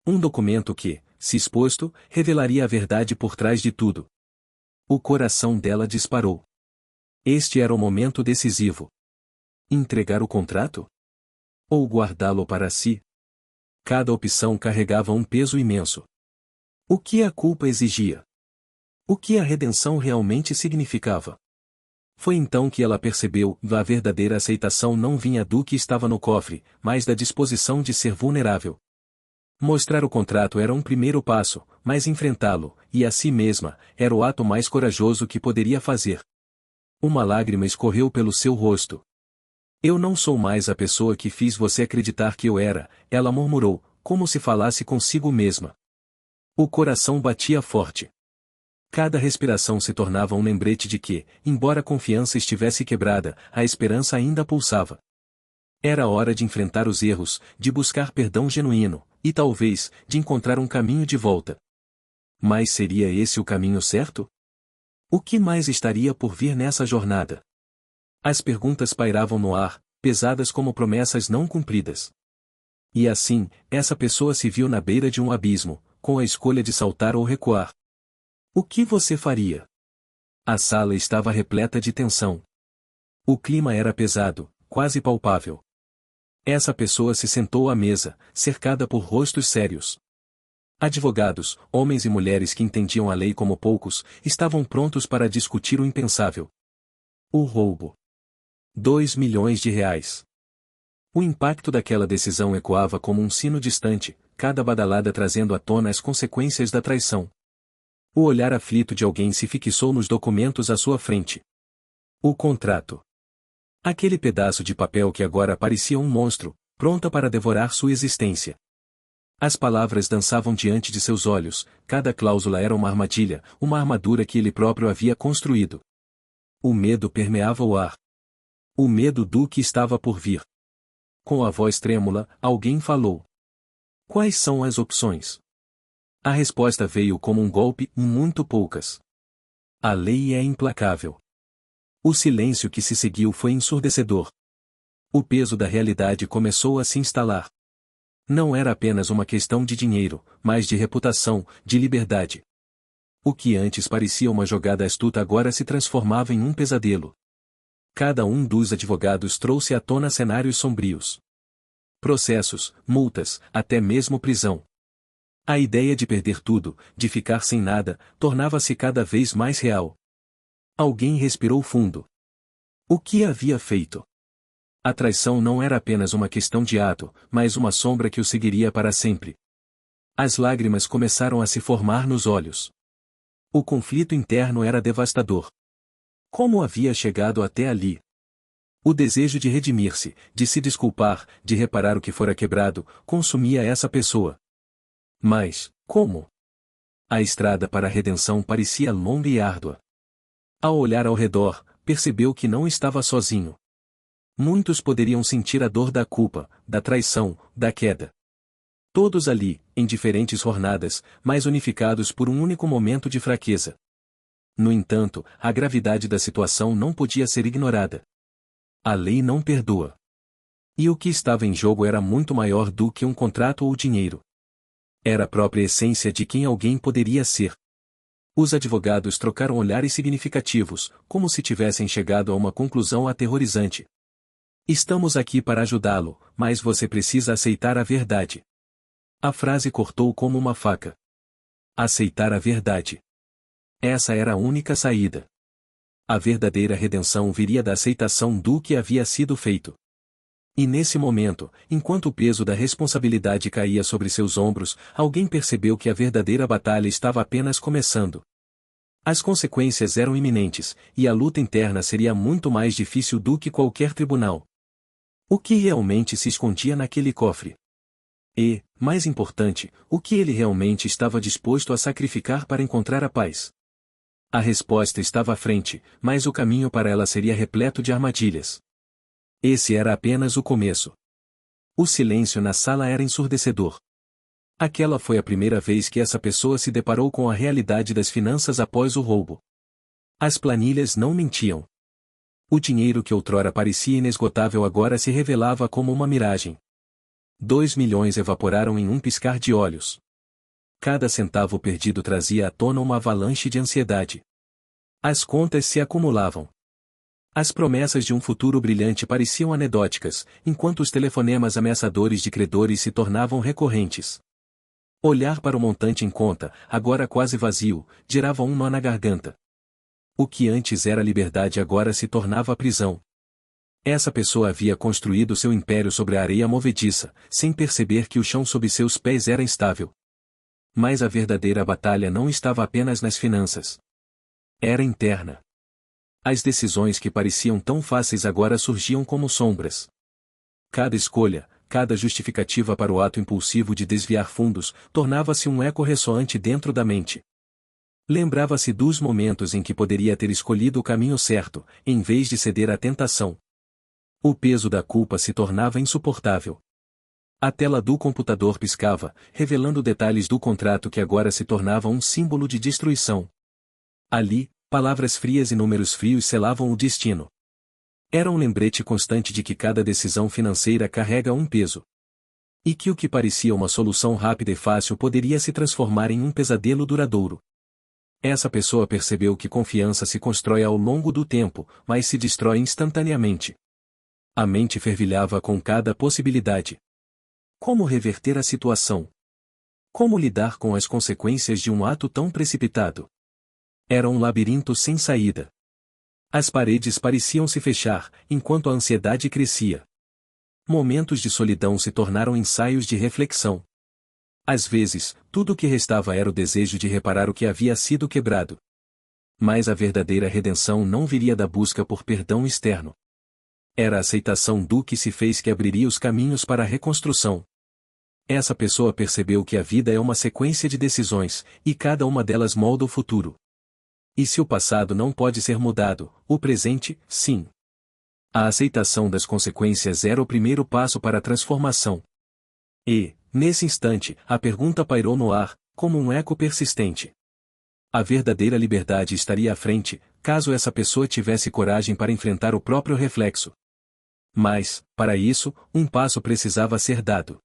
Um documento que, se exposto, revelaria a verdade por trás de tudo. O coração dela disparou. Este era o momento decisivo. Entregar o contrato? Ou guardá-lo para si? Cada opção carregava um peso imenso. O que a culpa exigia? O que a redenção realmente significava? Foi então que ela percebeu: a verdadeira aceitação não vinha do que estava no cofre, mas da disposição de ser vulnerável. Mostrar o contrato era um primeiro passo, mas enfrentá-lo, e a si mesma, era o ato mais corajoso que poderia fazer. Uma lágrima escorreu pelo seu rosto. Eu não sou mais a pessoa que fiz você acreditar que eu era, ela murmurou, como se falasse consigo mesma. O coração batia forte. Cada respiração se tornava um lembrete de que, embora a confiança estivesse quebrada, a esperança ainda pulsava. Era hora de enfrentar os erros, de buscar perdão genuíno, e talvez, de encontrar um caminho de volta. Mas seria esse o caminho certo? O que mais estaria por vir nessa jornada? As perguntas pairavam no ar, pesadas como promessas não cumpridas. E assim, essa pessoa se viu na beira de um abismo, com a escolha de saltar ou recuar. O que você faria? A sala estava repleta de tensão. O clima era pesado, quase palpável. Essa pessoa se sentou à mesa, cercada por rostos sérios. Advogados, homens e mulheres que entendiam a lei como poucos, estavam prontos para discutir o impensável. O roubo. 2 milhões de reais. O impacto daquela decisão ecoava como um sino distante, cada badalada trazendo à tona as consequências da traição. O olhar aflito de alguém se fixou nos documentos à sua frente. O contrato. Aquele pedaço de papel que agora parecia um monstro, pronta para devorar sua existência. As palavras dançavam diante de seus olhos, cada cláusula era uma armadilha, uma armadura que ele próprio havia construído. O medo permeava o ar. O medo do que estava por vir. Com a voz trêmula, alguém falou. Quais são as opções? A resposta veio como um golpe, muito poucas. A lei é implacável. O silêncio que se seguiu foi ensurdecedor. O peso da realidade começou a se instalar. Não era apenas uma questão de dinheiro, mas de reputação, de liberdade. O que antes parecia uma jogada astuta agora se transformava em um pesadelo. Cada um dos advogados trouxe à tona cenários sombrios. Processos, multas, até mesmo prisão. A ideia de perder tudo, de ficar sem nada, tornava-se cada vez mais real. Alguém respirou fundo. O que havia feito? A traição não era apenas uma questão de ato, mas uma sombra que o seguiria para sempre. As lágrimas começaram a se formar nos olhos. O conflito interno era devastador. Como havia chegado até ali? O desejo de redimir-se, de se desculpar, de reparar o que fora quebrado, consumia essa pessoa. Mas, como? A estrada para a redenção parecia longa e árdua. Ao olhar ao redor, percebeu que não estava sozinho. Muitos poderiam sentir a dor da culpa, da traição, da queda. Todos ali, em diferentes jornadas, mas unificados por um único momento de fraqueza. No entanto, a gravidade da situação não podia ser ignorada. A lei não perdoa. E o que estava em jogo era muito maior do que um contrato ou dinheiro. Era a própria essência de quem alguém poderia ser. Os advogados trocaram olhares significativos, como se tivessem chegado a uma conclusão aterrorizante. Estamos aqui para ajudá-lo, mas você precisa aceitar a verdade. A frase cortou como uma faca. Aceitar a verdade. Essa era a única saída. A verdadeira redenção viria da aceitação do que havia sido feito. E nesse momento, enquanto o peso da responsabilidade caía sobre seus ombros, alguém percebeu que a verdadeira batalha estava apenas começando. As consequências eram iminentes, e a luta interna seria muito mais difícil do que qualquer tribunal. O que realmente se escondia naquele cofre? E, mais importante, o que ele realmente estava disposto a sacrificar para encontrar a paz? A resposta estava à frente, mas o caminho para ela seria repleto de armadilhas. Esse era apenas o começo. O silêncio na sala era ensurdecedor. Aquela foi a primeira vez que essa pessoa se deparou com a realidade das finanças após o roubo. As planilhas não mentiam. O dinheiro que outrora parecia inesgotável agora se revelava como uma miragem. 2 milhões evaporaram em um piscar de olhos. Cada centavo perdido trazia à tona uma avalanche de ansiedade. As contas se acumulavam. As promessas de um futuro brilhante pareciam anedóticas, enquanto os telefonemas ameaçadores de credores se tornavam recorrentes. Olhar para o montante em conta, agora quase vazio, girava um nó na garganta. O que antes era liberdade agora se tornava prisão. Essa pessoa havia construído seu império sobre a areia movediça, sem perceber que o chão sob seus pés era instável. Mas a verdadeira batalha não estava apenas nas finanças. Era interna. As decisões que pareciam tão fáceis agora surgiam como sombras. Cada escolha, cada justificativa para o ato impulsivo de desviar fundos, tornava-se um eco ressoante dentro da mente. Lembrava-se dos momentos em que poderia ter escolhido o caminho certo, em vez de ceder à tentação. O peso da culpa se tornava insuportável. A tela do computador piscava, revelando detalhes do contrato que agora se tornava um símbolo de destruição. Ali, palavras frias e números frios selavam o destino. Era um lembrete constante de que cada decisão financeira carrega um peso. E que o que parecia uma solução rápida e fácil poderia se transformar em um pesadelo duradouro. Essa pessoa percebeu que confiança se constrói ao longo do tempo, mas se destrói instantaneamente. A mente fervilhava com cada possibilidade. Como reverter a situação? Como lidar com as consequências de um ato tão precipitado? Era um labirinto sem saída. As paredes pareciam se fechar, enquanto a ansiedade crescia. Momentos de solidão se tornaram ensaios de reflexão. Às vezes, tudo o que restava era o desejo de reparar o que havia sido quebrado. Mas a verdadeira redenção não viria da busca por perdão externo. Era a aceitação do que se fez que abriria os caminhos para a reconstrução. Essa pessoa percebeu que a vida é uma sequência de decisões, e cada uma delas molda o futuro. E se o passado não pode ser mudado, o presente, sim. A aceitação das consequências era o primeiro passo para a transformação. E, nesse instante, a pergunta pairou no ar, como um eco persistente. A verdadeira liberdade estaria à frente, caso essa pessoa tivesse coragem para enfrentar o próprio reflexo. Mas, para isso, um passo precisava ser dado.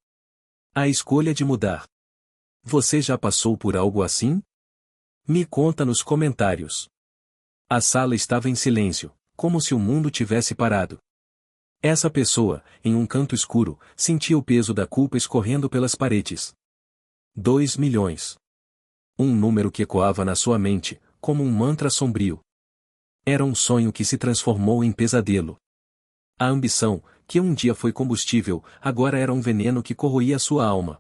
A escolha de mudar. Você já passou por algo assim? Me conta nos comentários. A sala estava em silêncio, como se o mundo tivesse parado. Essa pessoa, em um canto escuro, sentia o peso da culpa escorrendo pelas paredes. 2 milhões. Um número que ecoava na sua mente, como um mantra sombrio. Era um sonho que se transformou em pesadelo. A ambição, que um dia foi combustível, agora era um veneno que corroía sua alma.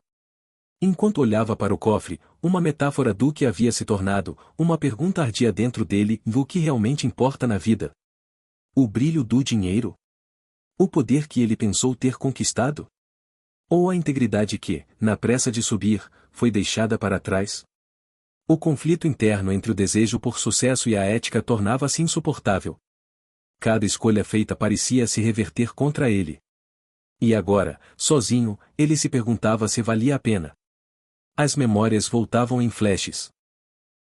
Enquanto olhava para o cofre, uma metáfora do que havia se tornado, uma pergunta ardia dentro dele: o que realmente importa na vida? O brilho do dinheiro? O poder que ele pensou ter conquistado? Ou a integridade que, na pressa de subir, foi deixada para trás? O conflito interno entre o desejo por sucesso e a ética tornava-se insuportável. Cada escolha feita parecia se reverter contra ele. E agora, sozinho, ele se perguntava se valia a pena. As memórias voltavam em flashes.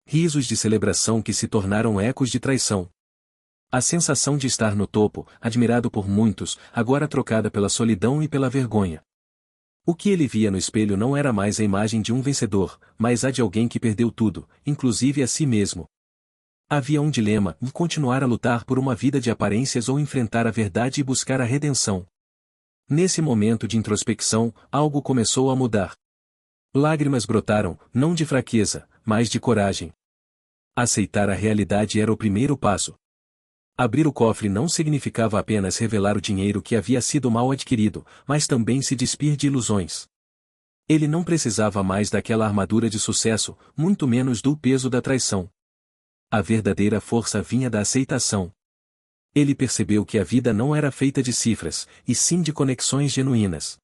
Risos de celebração que se tornaram ecos de traição. A sensação de estar no topo, admirado por muitos, agora trocada pela solidão e pela vergonha. O que ele via no espelho não era mais a imagem de um vencedor, mas a de alguém que perdeu tudo, inclusive a si mesmo. Havia um dilema: continuar a lutar por uma vida de aparências ou enfrentar a verdade e buscar a redenção. Nesse momento de introspecção, algo começou a mudar. Lágrimas brotaram, não de fraqueza, mas de coragem. Aceitar a realidade era o primeiro passo. Abrir o cofre não significava apenas revelar o dinheiro que havia sido mal adquirido, mas também se despir de ilusões. Ele não precisava mais daquela armadura de sucesso, muito menos do peso da traição. A verdadeira força vinha da aceitação. Ele percebeu que a vida não era feita de cifras, e sim de conexões genuínas.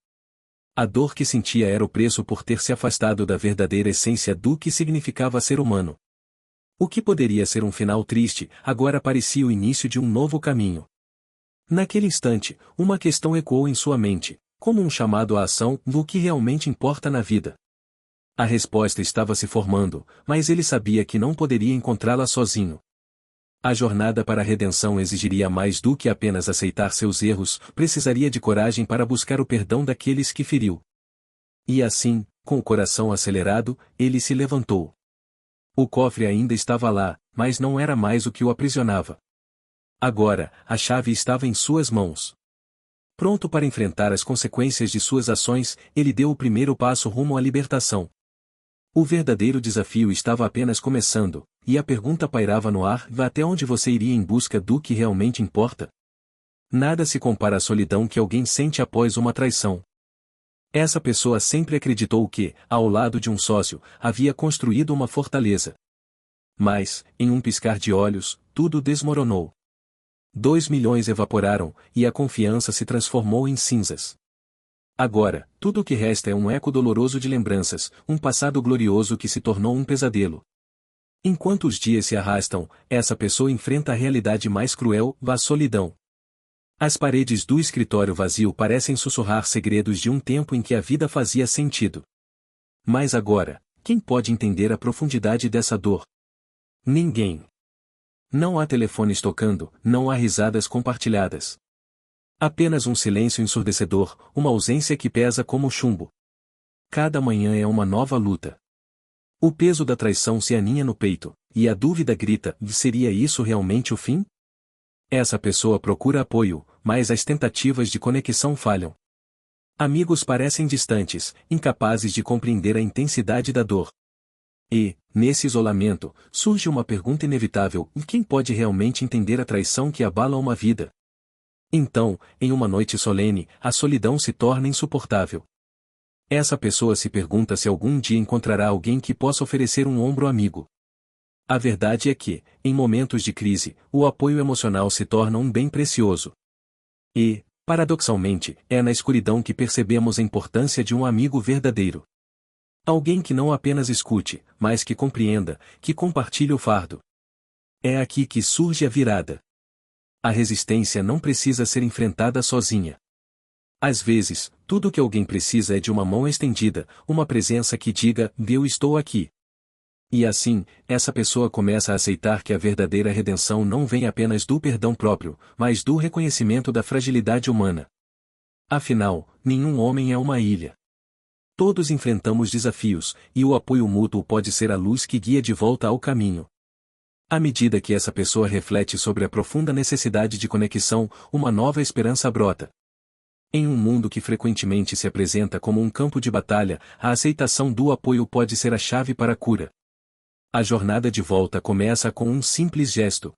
A dor que sentia era o preço por ter se afastado da verdadeira essência do que significava ser humano. O que poderia ser um final triste, agora parecia o início de um novo caminho. Naquele instante, uma questão ecoou em sua mente, como um chamado à ação: o que realmente importa na vida? A resposta estava se formando, mas ele sabia que não poderia encontrá-la sozinho. A jornada para a redenção exigiria mais do que apenas aceitar seus erros, precisaria de coragem para buscar o perdão daqueles que feriu. E assim, com o coração acelerado, ele se levantou. O cofre ainda estava lá, mas não era mais o que o aprisionava. Agora, a chave estava em suas mãos. Pronto para enfrentar as consequências de suas ações, ele deu o primeiro passo rumo à libertação. O verdadeiro desafio estava apenas começando, e a pergunta pairava no ar: até onde você iria em busca do que realmente importa? Nada se compara à solidão que alguém sente após uma traição. Essa pessoa sempre acreditou que, ao lado de um sócio, havia construído uma fortaleza. Mas, em um piscar de olhos, tudo desmoronou. 2 milhões evaporaram, e a confiança se transformou em cinzas. Agora, tudo o que resta é um eco doloroso de lembranças, um passado glorioso que se tornou um pesadelo. Enquanto os dias se arrastam, essa pessoa enfrenta a realidade mais cruel: a solidão. As paredes do escritório vazio parecem sussurrar segredos de um tempo em que a vida fazia sentido. Mas agora, quem pode entender a profundidade dessa dor? Ninguém. Não há telefones tocando, não há risadas compartilhadas. Apenas um silêncio ensurdecedor, uma ausência que pesa como chumbo. Cada manhã é uma nova luta. O peso da traição se aninha no peito, e a dúvida grita: seria isso realmente o fim? Essa pessoa procura apoio, mas as tentativas de conexão falham. Amigos parecem distantes, incapazes de compreender a intensidade da dor. E, nesse isolamento, surge uma pergunta inevitável: quem pode realmente entender a traição que abala uma vida? Então, em uma noite solene, a solidão se torna insuportável. Essa pessoa se pergunta se algum dia encontrará alguém que possa oferecer um ombro amigo. A verdade é que, em momentos de crise, o apoio emocional se torna um bem precioso. E, paradoxalmente, é na escuridão que percebemos a importância de um amigo verdadeiro. Alguém que não apenas escute, mas que compreenda, que compartilhe o fardo. É aqui que surge a virada. A resistência não precisa ser enfrentada sozinha. Às vezes, tudo o que alguém precisa é de uma mão estendida, uma presença que diga: eu estou aqui. E assim, essa pessoa começa a aceitar que a verdadeira redenção não vem apenas do perdão próprio, mas do reconhecimento da fragilidade humana. Afinal, nenhum homem é uma ilha. Todos enfrentamos desafios, e o apoio mútuo pode ser a luz que guia de volta ao caminho. À medida que essa pessoa reflete sobre a profunda necessidade de conexão, uma nova esperança brota. Em um mundo que frequentemente se apresenta como um campo de batalha, a aceitação do apoio pode ser a chave para a cura. A jornada de volta começa com um simples gesto.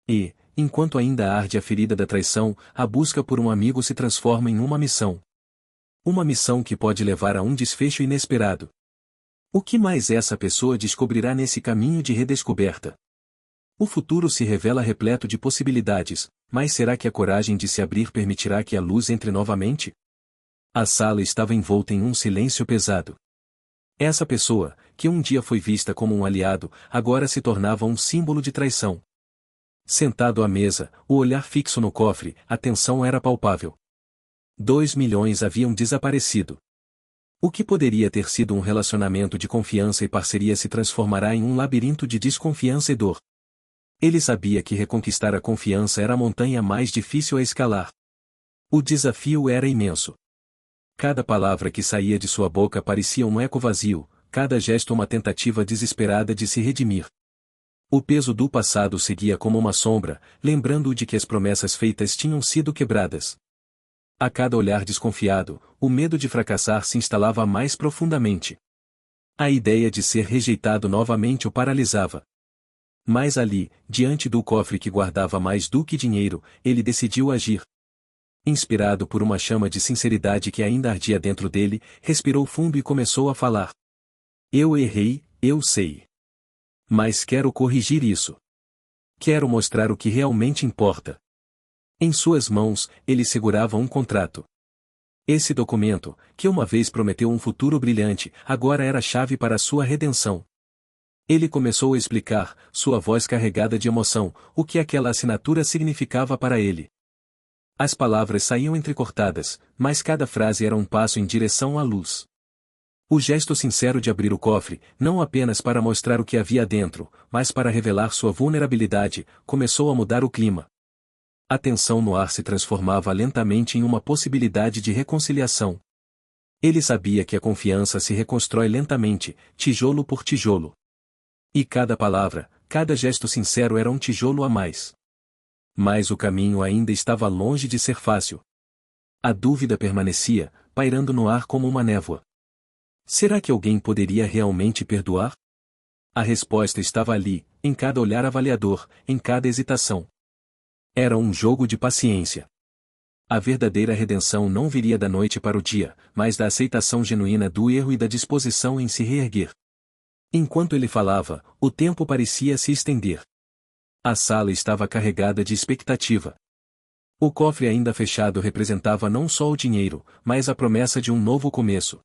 E, enquanto ainda arde a ferida da traição, a busca por um amigo se transforma em uma missão. Uma missão que pode levar a um desfecho inesperado. O que mais essa pessoa descobrirá nesse caminho de redescoberta? O futuro se revela repleto de possibilidades, mas será que a coragem de se abrir permitirá que a luz entre novamente? A sala estava envolta em um silêncio pesado. Essa pessoa, que um dia foi vista como um aliado, agora se tornava um símbolo de traição. Sentado à mesa, o olhar fixo no cofre, a tensão era palpável. 2 milhões haviam desaparecido. O que poderia ter sido um relacionamento de confiança e parceria se transformará em um labirinto de desconfiança e dor. Ele sabia que reconquistar a confiança era a montanha mais difícil a escalar. O desafio era imenso. Cada palavra que saía de sua boca parecia um eco vazio, cada gesto uma tentativa desesperada de se redimir. O peso do passado seguia como uma sombra, lembrando-o de que as promessas feitas tinham sido quebradas. A cada olhar desconfiado, o medo de fracassar se instalava mais profundamente. A ideia de ser rejeitado novamente o paralisava. Mas ali, diante do cofre que guardava mais do que dinheiro, ele decidiu agir. Inspirado por uma chama de sinceridade que ainda ardia dentro dele, respirou fundo e começou a falar. Eu errei, eu sei. Mas quero corrigir isso. Quero mostrar o que realmente importa. Em suas mãos, ele segurava um contrato. Esse documento, que uma vez prometeu um futuro brilhante, agora era a chave para a sua redenção. Ele começou a explicar, sua voz carregada de emoção, o que aquela assinatura significava para ele. As palavras saíam entrecortadas, mas cada frase era um passo em direção à luz. O gesto sincero de abrir o cofre, não apenas para mostrar o que havia dentro, mas para revelar sua vulnerabilidade, começou a mudar o clima. A tensão no ar se transformava lentamente em uma possibilidade de reconciliação. Ele sabia que a confiança se reconstrói lentamente, tijolo por tijolo. E cada palavra, cada gesto sincero era um tijolo a mais. Mas o caminho ainda estava longe de ser fácil. A dúvida permanecia, pairando no ar como uma névoa. Será que alguém poderia realmente perdoar? A resposta estava ali, em cada olhar avaliador, em cada hesitação. Era um jogo de paciência. A verdadeira redenção não viria da noite para o dia, mas da aceitação genuína do erro e da disposição em se reerguer. Enquanto ele falava, o tempo parecia se estender. A sala estava carregada de expectativa. O cofre ainda fechado representava não só o dinheiro, mas a promessa de um novo começo.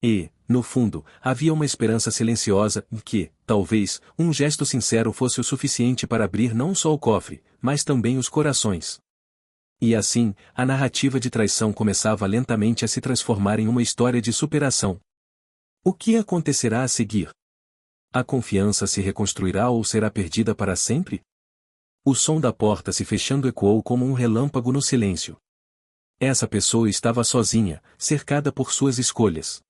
E, no fundo, havia uma esperança silenciosa que, talvez, um gesto sincero fosse o suficiente para abrir não só o cofre, mas também os corações. E assim, a narrativa de traição começava lentamente a se transformar em uma história de superação. O que acontecerá a seguir? A confiança se reconstruirá ou será perdida para sempre? O som da porta se fechando ecoou como um relâmpago no silêncio. Essa pessoa estava sozinha, cercada por suas escolhas.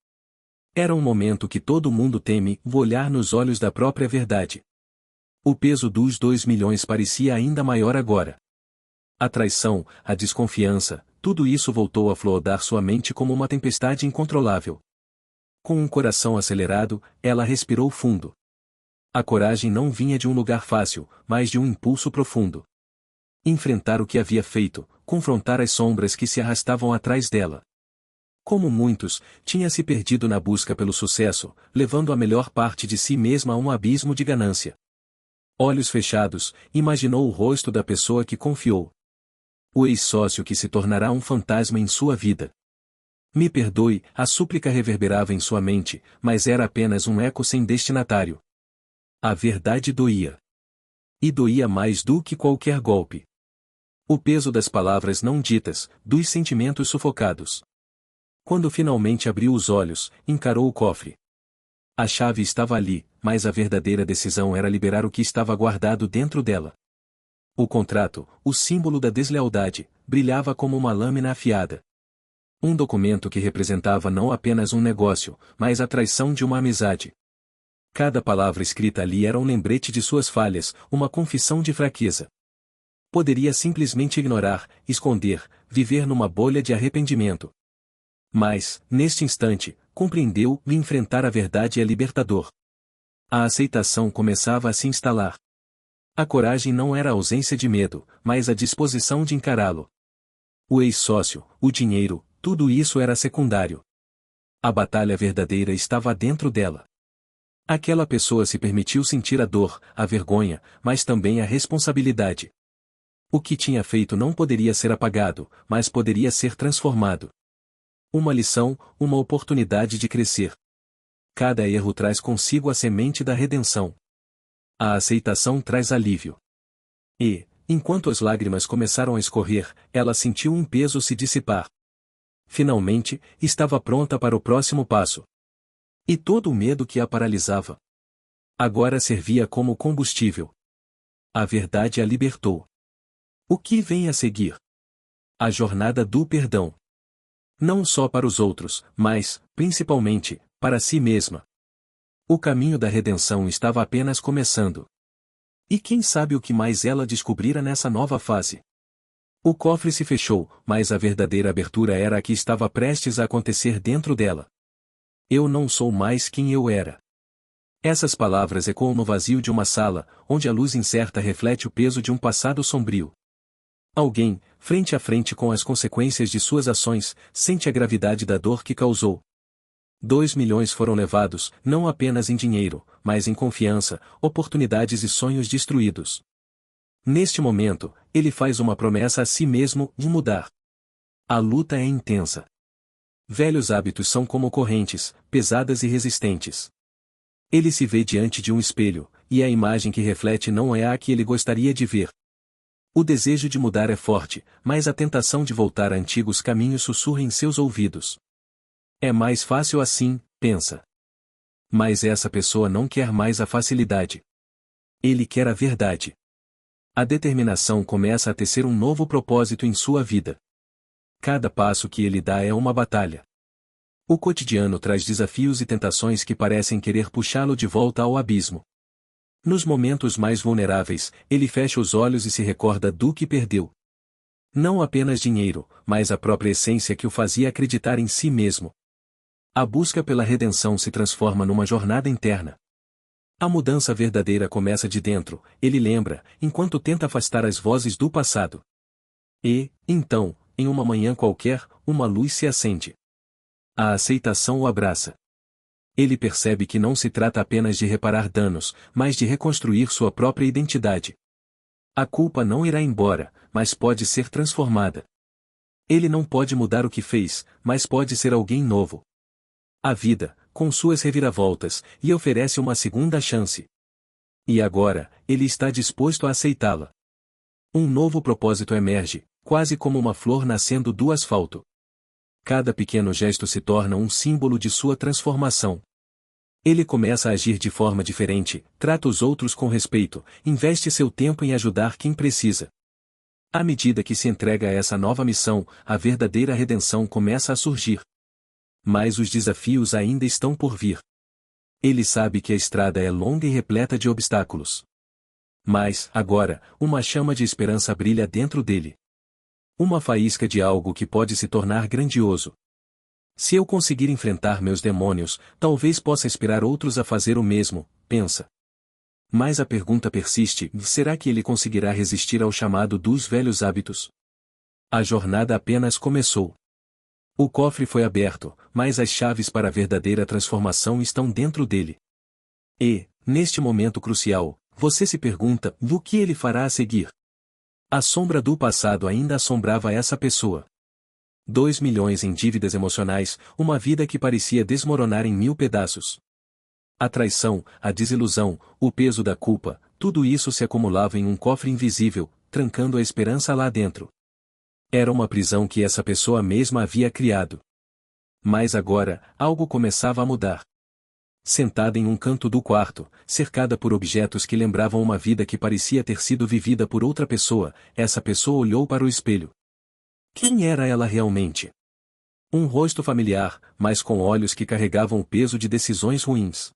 Era um momento que todo mundo teme, olhar nos olhos da própria verdade. O peso dos 2 milhões parecia ainda maior agora. A traição, a desconfiança, tudo isso voltou a flodar sua mente como uma tempestade incontrolável. Com um coração acelerado, ela respirou fundo. A coragem não vinha de um lugar fácil, mas de um impulso profundo. Enfrentar o que havia feito, confrontar as sombras que se arrastavam atrás dela. Como muitos, tinha se perdido na busca pelo sucesso, levando a melhor parte de si mesma a um abismo de ganância. Olhos fechados, imaginou o rosto da pessoa que confiou. O ex-sócio que se tornará um fantasma em sua vida. Me perdoe, a súplica reverberava em sua mente, mas era apenas um eco sem destinatário. A verdade doía. E doía mais do que qualquer golpe. O peso das palavras não ditas, dos sentimentos sufocados. Quando finalmente abriu os olhos, encarou o cofre. A chave estava ali, mas a verdadeira decisão era liberar o que estava guardado dentro dela. O contrato, o símbolo da deslealdade, brilhava como uma lâmina afiada. Um documento que representava não apenas um negócio, mas a traição de uma amizade. Cada palavra escrita ali era um lembrete de suas falhas, uma confissão de fraqueza. Poderia simplesmente ignorar, esconder, viver numa bolha de arrependimento. Mas, neste instante, compreendeu e enfrentar a verdade é libertador. A aceitação começava a se instalar. A coragem não era a ausência de medo, mas a disposição de encará-lo. O ex-sócio, o dinheiro, tudo isso era secundário. A batalha verdadeira estava dentro dela. Aquela pessoa se permitiu sentir a dor, a vergonha, mas também a responsabilidade. O que tinha feito não poderia ser apagado, mas poderia ser transformado. Uma lição, uma oportunidade de crescer. Cada erro traz consigo a semente da redenção. A aceitação traz alívio. E, enquanto as lágrimas começaram a escorrer, ela sentiu um peso se dissipar. Finalmente, estava pronta para o próximo passo. E todo o medo que a paralisava agora servia como combustível. A verdade a libertou. O que vem a seguir? A jornada do perdão. Não só para os outros, mas, principalmente, para si mesma. O caminho da redenção estava apenas começando. E quem sabe o que mais ela descobrira nessa nova fase? O cofre se fechou, mas a verdadeira abertura era a que estava prestes a acontecer dentro dela. Eu não sou mais quem eu era. Essas palavras ecoam no vazio de uma sala, onde a luz incerta reflete o peso de um passado sombrio. Alguém, frente a frente com as consequências de suas ações, sente a gravidade da dor que causou. 2 milhões foram levados, não apenas em dinheiro, mas em confiança, oportunidades e sonhos destruídos. Neste momento, ele faz uma promessa a si mesmo de mudar. A luta é intensa. Velhos hábitos são como correntes, pesadas e resistentes. Ele se vê diante de um espelho, e a imagem que reflete não é a que ele gostaria de ver. O desejo de mudar é forte, mas a tentação de voltar a antigos caminhos sussurra em seus ouvidos. É mais fácil assim, pensa. Mas essa pessoa não quer mais a facilidade. Ele quer a verdade. A determinação começa a tecer um novo propósito em sua vida. Cada passo que ele dá é uma batalha. O cotidiano traz desafios e tentações que parecem querer puxá-lo de volta ao abismo. Nos momentos mais vulneráveis, ele fecha os olhos e se recorda do que perdeu. Não apenas dinheiro, mas a própria essência que o fazia acreditar em si mesmo. A busca pela redenção se transforma numa jornada interna. A mudança verdadeira começa de dentro, ele lembra, enquanto tenta afastar as vozes do passado. E, então, em uma manhã qualquer, uma luz se acende. A aceitação o abraça. Ele percebe que não se trata apenas de reparar danos, mas de reconstruir sua própria identidade. A culpa não irá embora, mas pode ser transformada. Ele não pode mudar o que fez, mas pode ser alguém novo. A vida, com suas reviravoltas, lhe oferece uma segunda chance. E agora, ele está disposto a aceitá-la. Um novo propósito emerge, quase como uma flor nascendo do asfalto. Cada pequeno gesto se torna um símbolo de sua transformação. Ele começa a agir de forma diferente, trata os outros com respeito, investe seu tempo em ajudar quem precisa. À medida que se entrega a essa nova missão, a verdadeira redenção começa a surgir. Mas os desafios ainda estão por vir. Ele sabe que a estrada é longa e repleta de obstáculos. Mas, agora, uma chama de esperança brilha dentro dele. Uma faísca de algo que pode se tornar grandioso. Se eu conseguir enfrentar meus demônios, talvez possa inspirar outros a fazer o mesmo, pensa. Mas a pergunta persiste: será que ele conseguirá resistir ao chamado dos velhos hábitos? A jornada apenas começou. O cofre foi aberto, mas as chaves para a verdadeira transformação estão dentro dele. E, neste momento crucial, você se pergunta: o que ele fará a seguir? A sombra do passado ainda assombrava essa pessoa. 2 milhões em dívidas emocionais, uma vida que parecia desmoronar em 1000 pedaços. A traição, a desilusão, o peso da culpa, tudo isso se acumulava em um cofre invisível, trancando a esperança lá dentro. Era uma prisão que essa pessoa mesma havia criado. Mas agora, algo começava a mudar. Sentada em um canto do quarto, cercada por objetos que lembravam uma vida que parecia ter sido vivida por outra pessoa, essa pessoa olhou para o espelho. Quem era ela realmente? Um rosto familiar, mas com olhos que carregavam o peso de decisões ruins.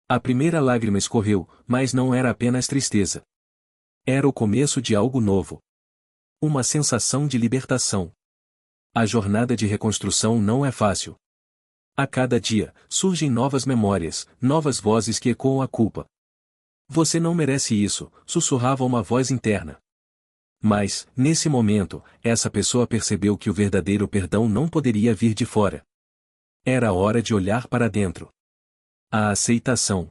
A primeira lágrima escorreu, mas não era apenas tristeza. Era o começo de algo novo. Uma sensação de libertação. A jornada de reconstrução não é fácil. A cada dia, surgem novas memórias, novas vozes que ecoam a culpa. Você não merece isso, sussurrava uma voz interna. Mas, nesse momento, essa pessoa percebeu que o verdadeiro perdão não poderia vir de fora. Era hora de olhar para dentro. A aceitação.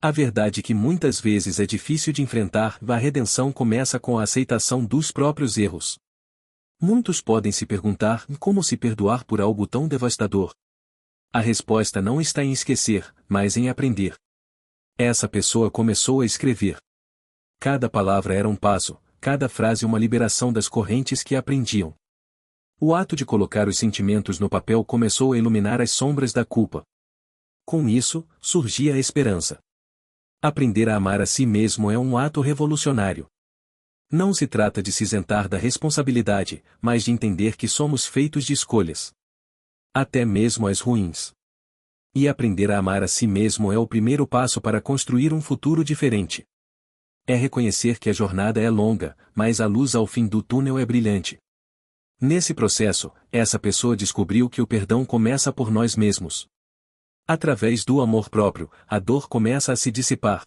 A verdade que muitas vezes é difícil de enfrentar, a redenção começa com a aceitação dos próprios erros. Muitos podem se perguntar como se perdoar por algo tão devastador. A resposta não está em esquecer, mas em aprender. Essa pessoa começou a escrever. Cada palavra era um passo, cada frase uma liberação das correntes que aprendiam. O ato de colocar os sentimentos no papel começou a iluminar as sombras da culpa. Com isso, surgia a esperança. Aprender a amar a si mesmo é um ato revolucionário. Não se trata de se isentar da responsabilidade, mas de entender que somos feitos de escolhas. Até mesmo as ruins. E aprender a amar a si mesmo é o primeiro passo para construir um futuro diferente. É reconhecer que a jornada é longa, mas a luz ao fim do túnel é brilhante. Nesse processo, essa pessoa descobriu que o perdão começa por nós mesmos. Através do amor próprio, a dor começa a se dissipar.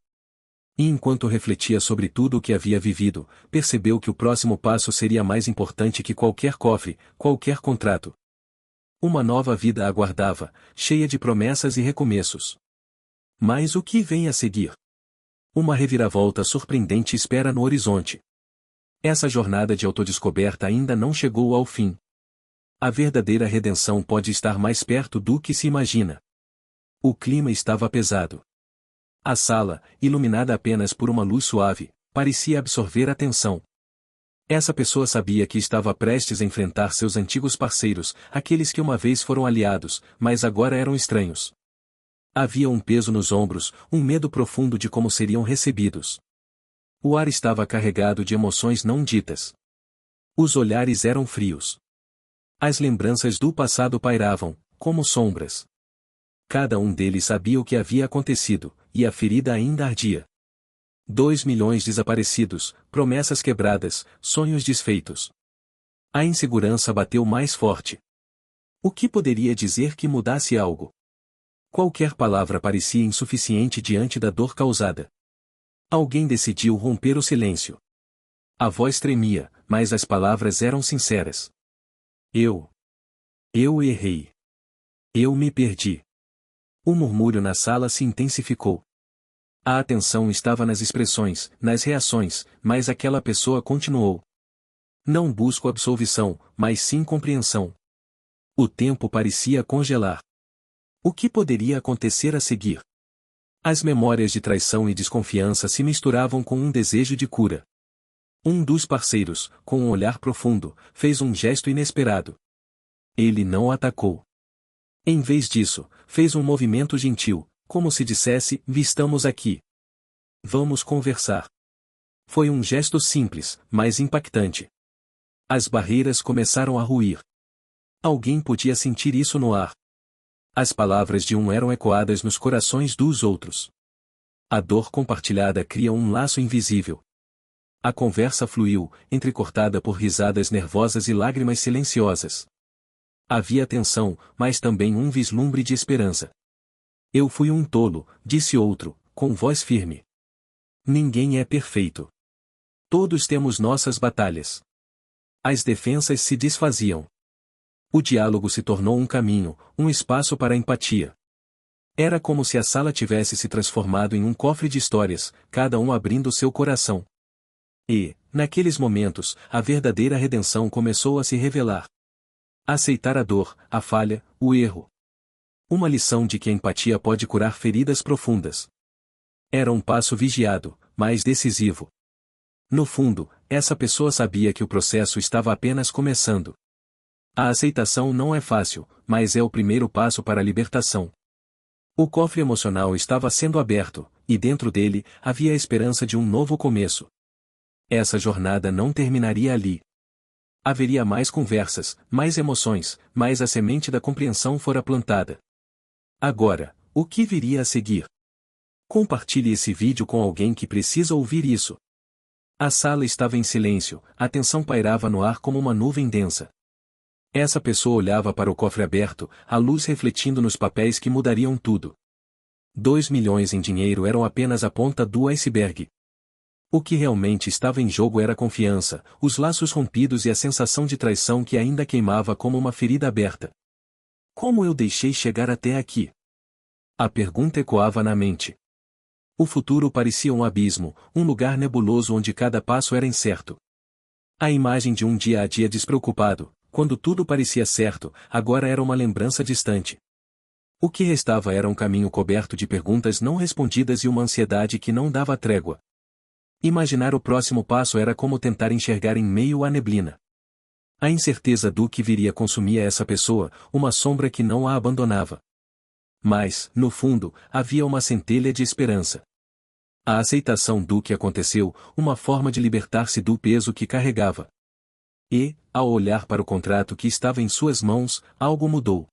E enquanto refletia sobre tudo o que havia vivido, percebeu que o próximo passo seria mais importante que qualquer cofre, qualquer contrato. Uma nova vida a aguardava, cheia de promessas e recomeços. Mas o que vem a seguir? Uma reviravolta surpreendente espera no horizonte. Essa jornada de autodescoberta ainda não chegou ao fim. A verdadeira redenção pode estar mais perto do que se imagina. O clima estava pesado. A sala, iluminada apenas por uma luz suave, parecia absorver a tensão. Essa pessoa sabia que estava prestes a enfrentar seus antigos parceiros, aqueles que uma vez foram aliados, mas agora eram estranhos. Havia um peso nos ombros, um medo profundo de como seriam recebidos. O ar estava carregado de emoções não ditas. Os olhares eram frios. As lembranças do passado pairavam, como sombras. Cada um deles sabia o que havia acontecido, e a ferida ainda ardia. 2 milhões desaparecidos, promessas quebradas, sonhos desfeitos. A insegurança bateu mais forte. O que poderia dizer que mudasse algo? Qualquer palavra parecia insuficiente diante da dor causada. Alguém decidiu romper o silêncio. A voz tremia, mas as palavras eram sinceras. Eu errei. Eu me perdi. O murmúrio na sala se intensificou. A atenção estava nas expressões, nas reações, mas aquela pessoa continuou. Não busco absolvição, mas sim compreensão. O tempo parecia congelar. O que poderia acontecer a seguir? As memórias de traição e desconfiança se misturavam com um desejo de cura. Um dos parceiros, com um olhar profundo, fez um gesto inesperado. Ele não atacou. Em vez disso, fez um movimento gentil, Como se dissesse, estamos aqui. Vamos conversar. Foi um gesto simples, mas impactante. As barreiras começaram a ruir. Alguém podia sentir isso no ar. As palavras de um eram ecoadas nos corações dos outros. A dor compartilhada cria um laço invisível. A conversa fluiu, entrecortada por risadas nervosas e lágrimas silenciosas. Havia tensão, mas também um vislumbre de esperança. Eu fui um tolo, disse outro, com voz firme. Ninguém é perfeito. Todos temos nossas batalhas. As defensas se desfaziam. O diálogo se tornou um caminho, um espaço para a empatia. Era como se a sala tivesse se transformado em um cofre de histórias, cada um abrindo seu coração. E, naqueles momentos, a verdadeira redenção começou a se revelar. Aceitar a dor, a falha, o erro. Uma lição de que a empatia pode curar feridas profundas. Era um passo vigiado, mas decisivo. No fundo, essa pessoa sabia que o processo estava apenas começando. A aceitação não é fácil, mas é o primeiro passo para a libertação. O cofre emocional estava sendo aberto, e dentro dele, havia a esperança de um novo começo. Essa jornada não terminaria ali. Haveria mais conversas, mais emoções, mas a semente da compreensão fora plantada. Agora, o que viria a seguir? Compartilhe esse vídeo com alguém que precisa ouvir isso. A sala estava em silêncio, a tensão pairava no ar como uma nuvem densa. Essa pessoa olhava para o cofre aberto, a luz refletindo nos papéis que mudariam tudo. 2 milhões em dinheiro eram apenas a ponta do iceberg. O que realmente estava em jogo era a confiança, os laços rompidos e a sensação de traição que ainda queimava como uma ferida aberta. Como eu deixei chegar até aqui? A pergunta ecoava na mente. O futuro parecia um abismo, um lugar nebuloso onde cada passo era incerto. A imagem de um dia a dia despreocupado, quando tudo parecia certo, agora era uma lembrança distante. O que restava era um caminho coberto de perguntas não respondidas e uma ansiedade que não dava trégua. Imaginar o próximo passo era como tentar enxergar em meio à neblina. A incerteza do que viria consumia essa pessoa, uma sombra que não a abandonava. Mas, no fundo, havia uma centelha de esperança. A aceitação do que aconteceu, uma forma de libertar-se do peso que carregava. E, ao olhar para o contrato que estava em suas mãos, algo mudou.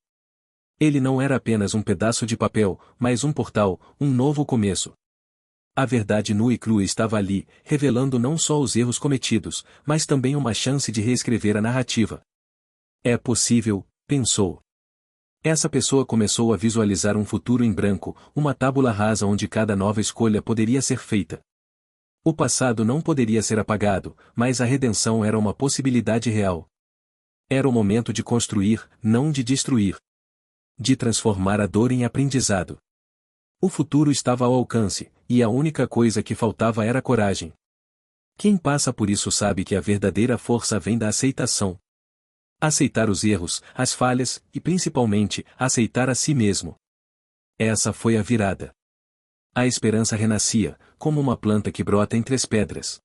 Ele não era apenas um pedaço de papel, mas um portal, um novo começo. A verdade nua e crua estava ali, revelando não só os erros cometidos, mas também uma chance de reescrever a narrativa. É possível, pensou. Essa pessoa começou a visualizar um futuro em branco, uma tábula rasa onde cada nova escolha poderia ser feita. O passado não poderia ser apagado, mas a redenção era uma possibilidade real. Era o momento de construir, não de destruir. De transformar a dor em aprendizado. O futuro estava ao alcance, e a única coisa que faltava era coragem. Quem passa por isso sabe que a verdadeira força vem da aceitação. Aceitar os erros, as falhas, e principalmente, aceitar a si mesmo. Essa foi a virada. A esperança renascia, como uma planta que brota entre as pedras.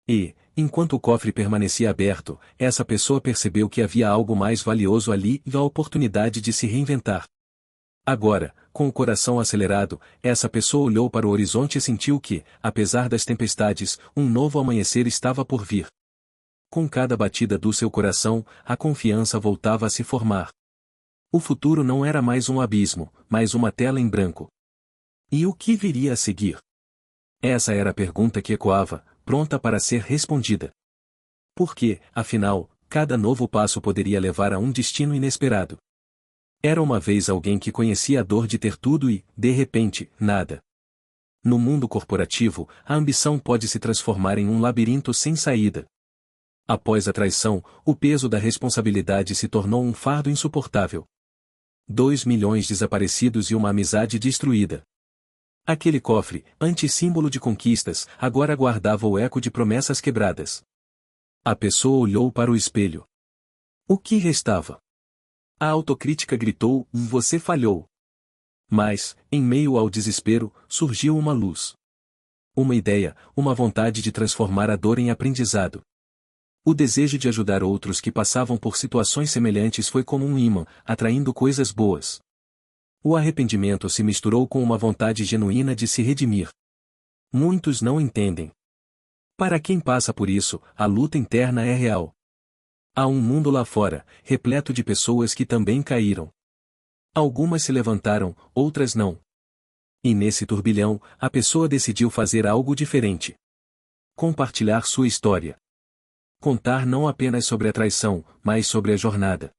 E, enquanto o cofre permanecia aberto, essa pessoa percebeu que havia algo mais valioso ali e a oportunidade de se reinventar. Agora, com o coração acelerado, essa pessoa olhou para o horizonte e sentiu que, apesar das tempestades, um novo amanhecer estava por vir. Com cada batida do seu coração, a confiança voltava a se formar. O futuro não era mais um abismo, mas uma tela em branco. E o que viria a seguir? Essa era a pergunta que ecoava, pronta para ser respondida. Porque, afinal, cada novo passo poderia levar a um destino inesperado. Era uma vez alguém que conhecia a dor de ter tudo e, de repente, nada. No mundo corporativo, a ambição pode se transformar em um labirinto sem saída. Após a traição, o peso da responsabilidade se tornou um fardo insuportável. 2 milhões desaparecidos e uma amizade destruída. Aquele cofre, antissímbolo de conquistas, agora guardava o eco de promessas quebradas. A pessoa olhou para o espelho. O que restava? A autocrítica gritou: "Você falhou." Mas, em meio ao desespero, surgiu uma luz. Uma ideia, uma vontade de transformar a dor em aprendizado. O desejo de ajudar outros que passavam por situações semelhantes foi como um ímã, atraindo coisas boas. O arrependimento se misturou com uma vontade genuína de se redimir. Muitos não entendem. Para quem passa por isso, a luta interna é real. Há um mundo lá fora, repleto de pessoas que também caíram. Algumas se levantaram, outras não. E nesse turbilhão, a pessoa decidiu fazer algo diferente. Compartilhar sua história. Contar não apenas sobre a traição, mas sobre a jornada.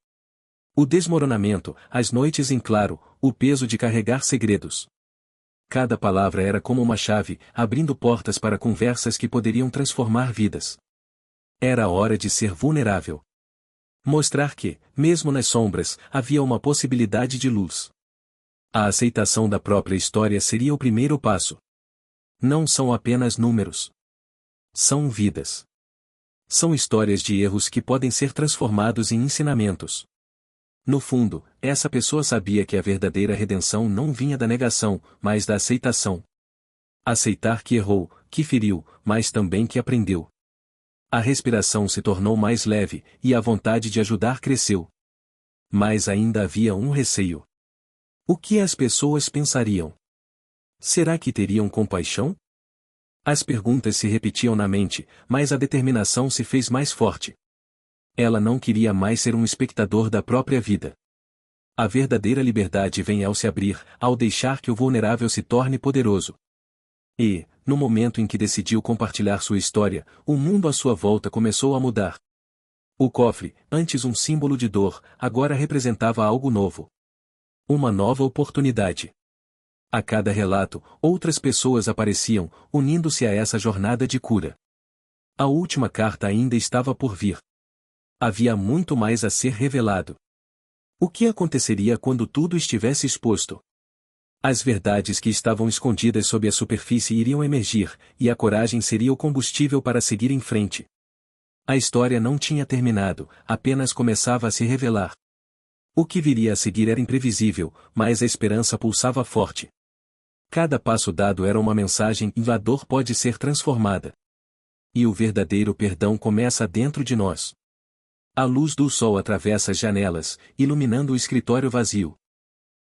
O desmoronamento, as noites em claro, o peso de carregar segredos. Cada palavra era como uma chave, abrindo portas para conversas que poderiam transformar vidas. Era a hora de ser vulnerável. Mostrar que, mesmo nas sombras, havia uma possibilidade de luz. A aceitação da própria história seria o primeiro passo. Não são apenas números. São vidas. São histórias de erros que podem ser transformados em ensinamentos. No fundo, essa pessoa sabia que a verdadeira redenção não vinha da negação, mas da aceitação. Aceitar que errou, que feriu, mas também que aprendeu. A respiração se tornou mais leve, e a vontade de ajudar cresceu. Mas ainda havia um receio. O que as pessoas pensariam? Será que teriam compaixão? As perguntas se repetiam na mente, mas a determinação se fez mais forte. Ela não queria mais ser um espectador da própria vida. A verdadeira liberdade vem ao se abrir, ao deixar que o vulnerável se torne poderoso. E, no momento em que decidiu compartilhar sua história, o mundo à sua volta começou a mudar. O cofre, antes um símbolo de dor, agora representava algo novo. Uma nova oportunidade. A cada relato, outras pessoas apareciam, unindo-se a essa jornada de cura. A última carta ainda estava por vir. Havia muito mais a ser revelado. O que aconteceria quando tudo estivesse exposto? As verdades que estavam escondidas sob a superfície iriam emergir, e a coragem seria o combustível para seguir em frente. A história não tinha terminado, apenas começava a se revelar. O que viria a seguir era imprevisível, mas a esperança pulsava forte. Cada passo dado era uma mensagem: a dor pode ser transformada. E o verdadeiro perdão começa dentro de nós. A luz do sol atravessa as janelas, iluminando o escritório vazio.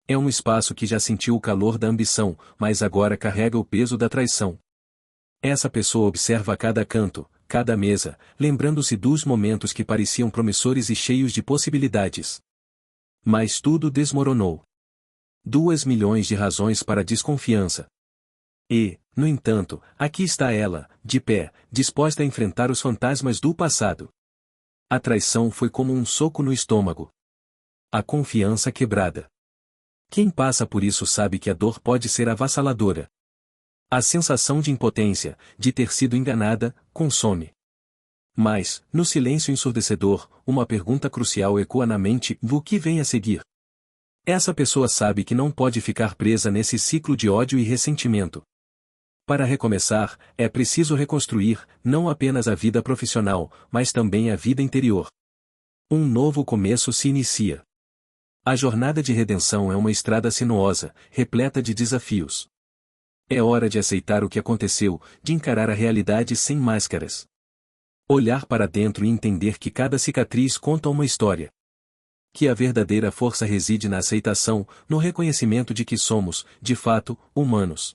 É um espaço que já sentiu o calor da ambição, mas agora carrega o peso da traição. Essa pessoa observa cada canto, cada mesa, lembrando-se dos momentos que pareciam promissores e cheios de possibilidades. Mas tudo desmoronou. 2 milhões de razões para a desconfiança. E, no entanto, aqui está ela, de pé, disposta a enfrentar os fantasmas do passado. A traição foi como um soco no estômago. A confiança quebrada. Quem passa por isso sabe que a dor pode ser avassaladora. A sensação de impotência, de ter sido enganada, consome. Mas, no silêncio ensurdecedor, uma pergunta crucial ecoa na mente: o que vem a seguir? Essa pessoa sabe que não pode ficar presa nesse ciclo de ódio e ressentimento. Para recomeçar, é preciso reconstruir, não apenas a vida profissional, mas também a vida interior. Um novo começo se inicia. A jornada de redenção é uma estrada sinuosa, repleta de desafios. É hora de aceitar o que aconteceu, de encarar a realidade sem máscaras. Olhar para dentro e entender que cada cicatriz conta uma história. Que a verdadeira força reside na aceitação, no reconhecimento de que somos, de fato, humanos.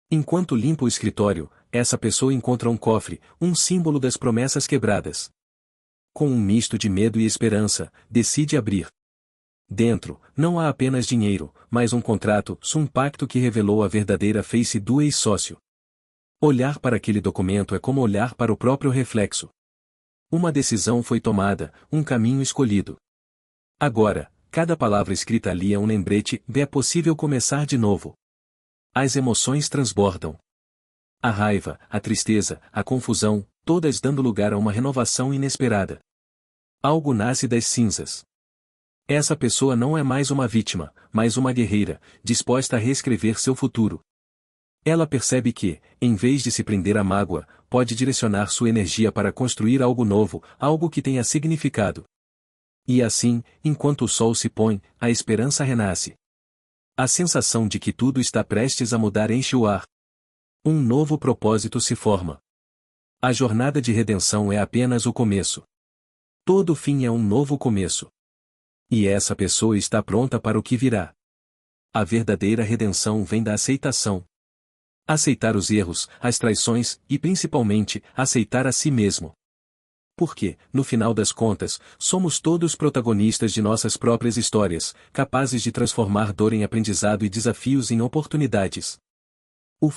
Enquanto limpa o escritório, essa pessoa encontra um cofre, um símbolo das promessas quebradas. Com um misto de medo e esperança, decide abrir. Dentro, não há apenas dinheiro, mas um contrato, um pacto que revelou a verdadeira face do ex-sócio. Olhar para aquele documento é como olhar para o próprio reflexo. Uma decisão foi tomada, um caminho escolhido. Agora, cada palavra escrita ali é um lembrete: é possível começar de novo. As emoções transbordam. A raiva, a tristeza, a confusão, todas dando lugar a uma renovação inesperada. Algo nasce das cinzas. Essa pessoa não é mais uma vítima, mas uma guerreira, disposta a reescrever seu futuro. Ela percebe que, em vez de se prender à mágoa, pode direcionar sua energia para construir algo novo, algo que tenha significado. E assim, enquanto o sol se põe, a esperança renasce. A sensação de que tudo está prestes a mudar enche o ar. Um novo propósito se forma. A jornada de redenção é apenas o começo. Todo fim é um novo começo. E essa pessoa está pronta para o que virá. A verdadeira redenção vem da aceitação. Aceitar os erros, as traições, e principalmente, aceitar a si mesmo. Porque, no final das contas, somos todos protagonistas de nossas próprias histórias, capazes de transformar dor em aprendizado e desafios em oportunidades. O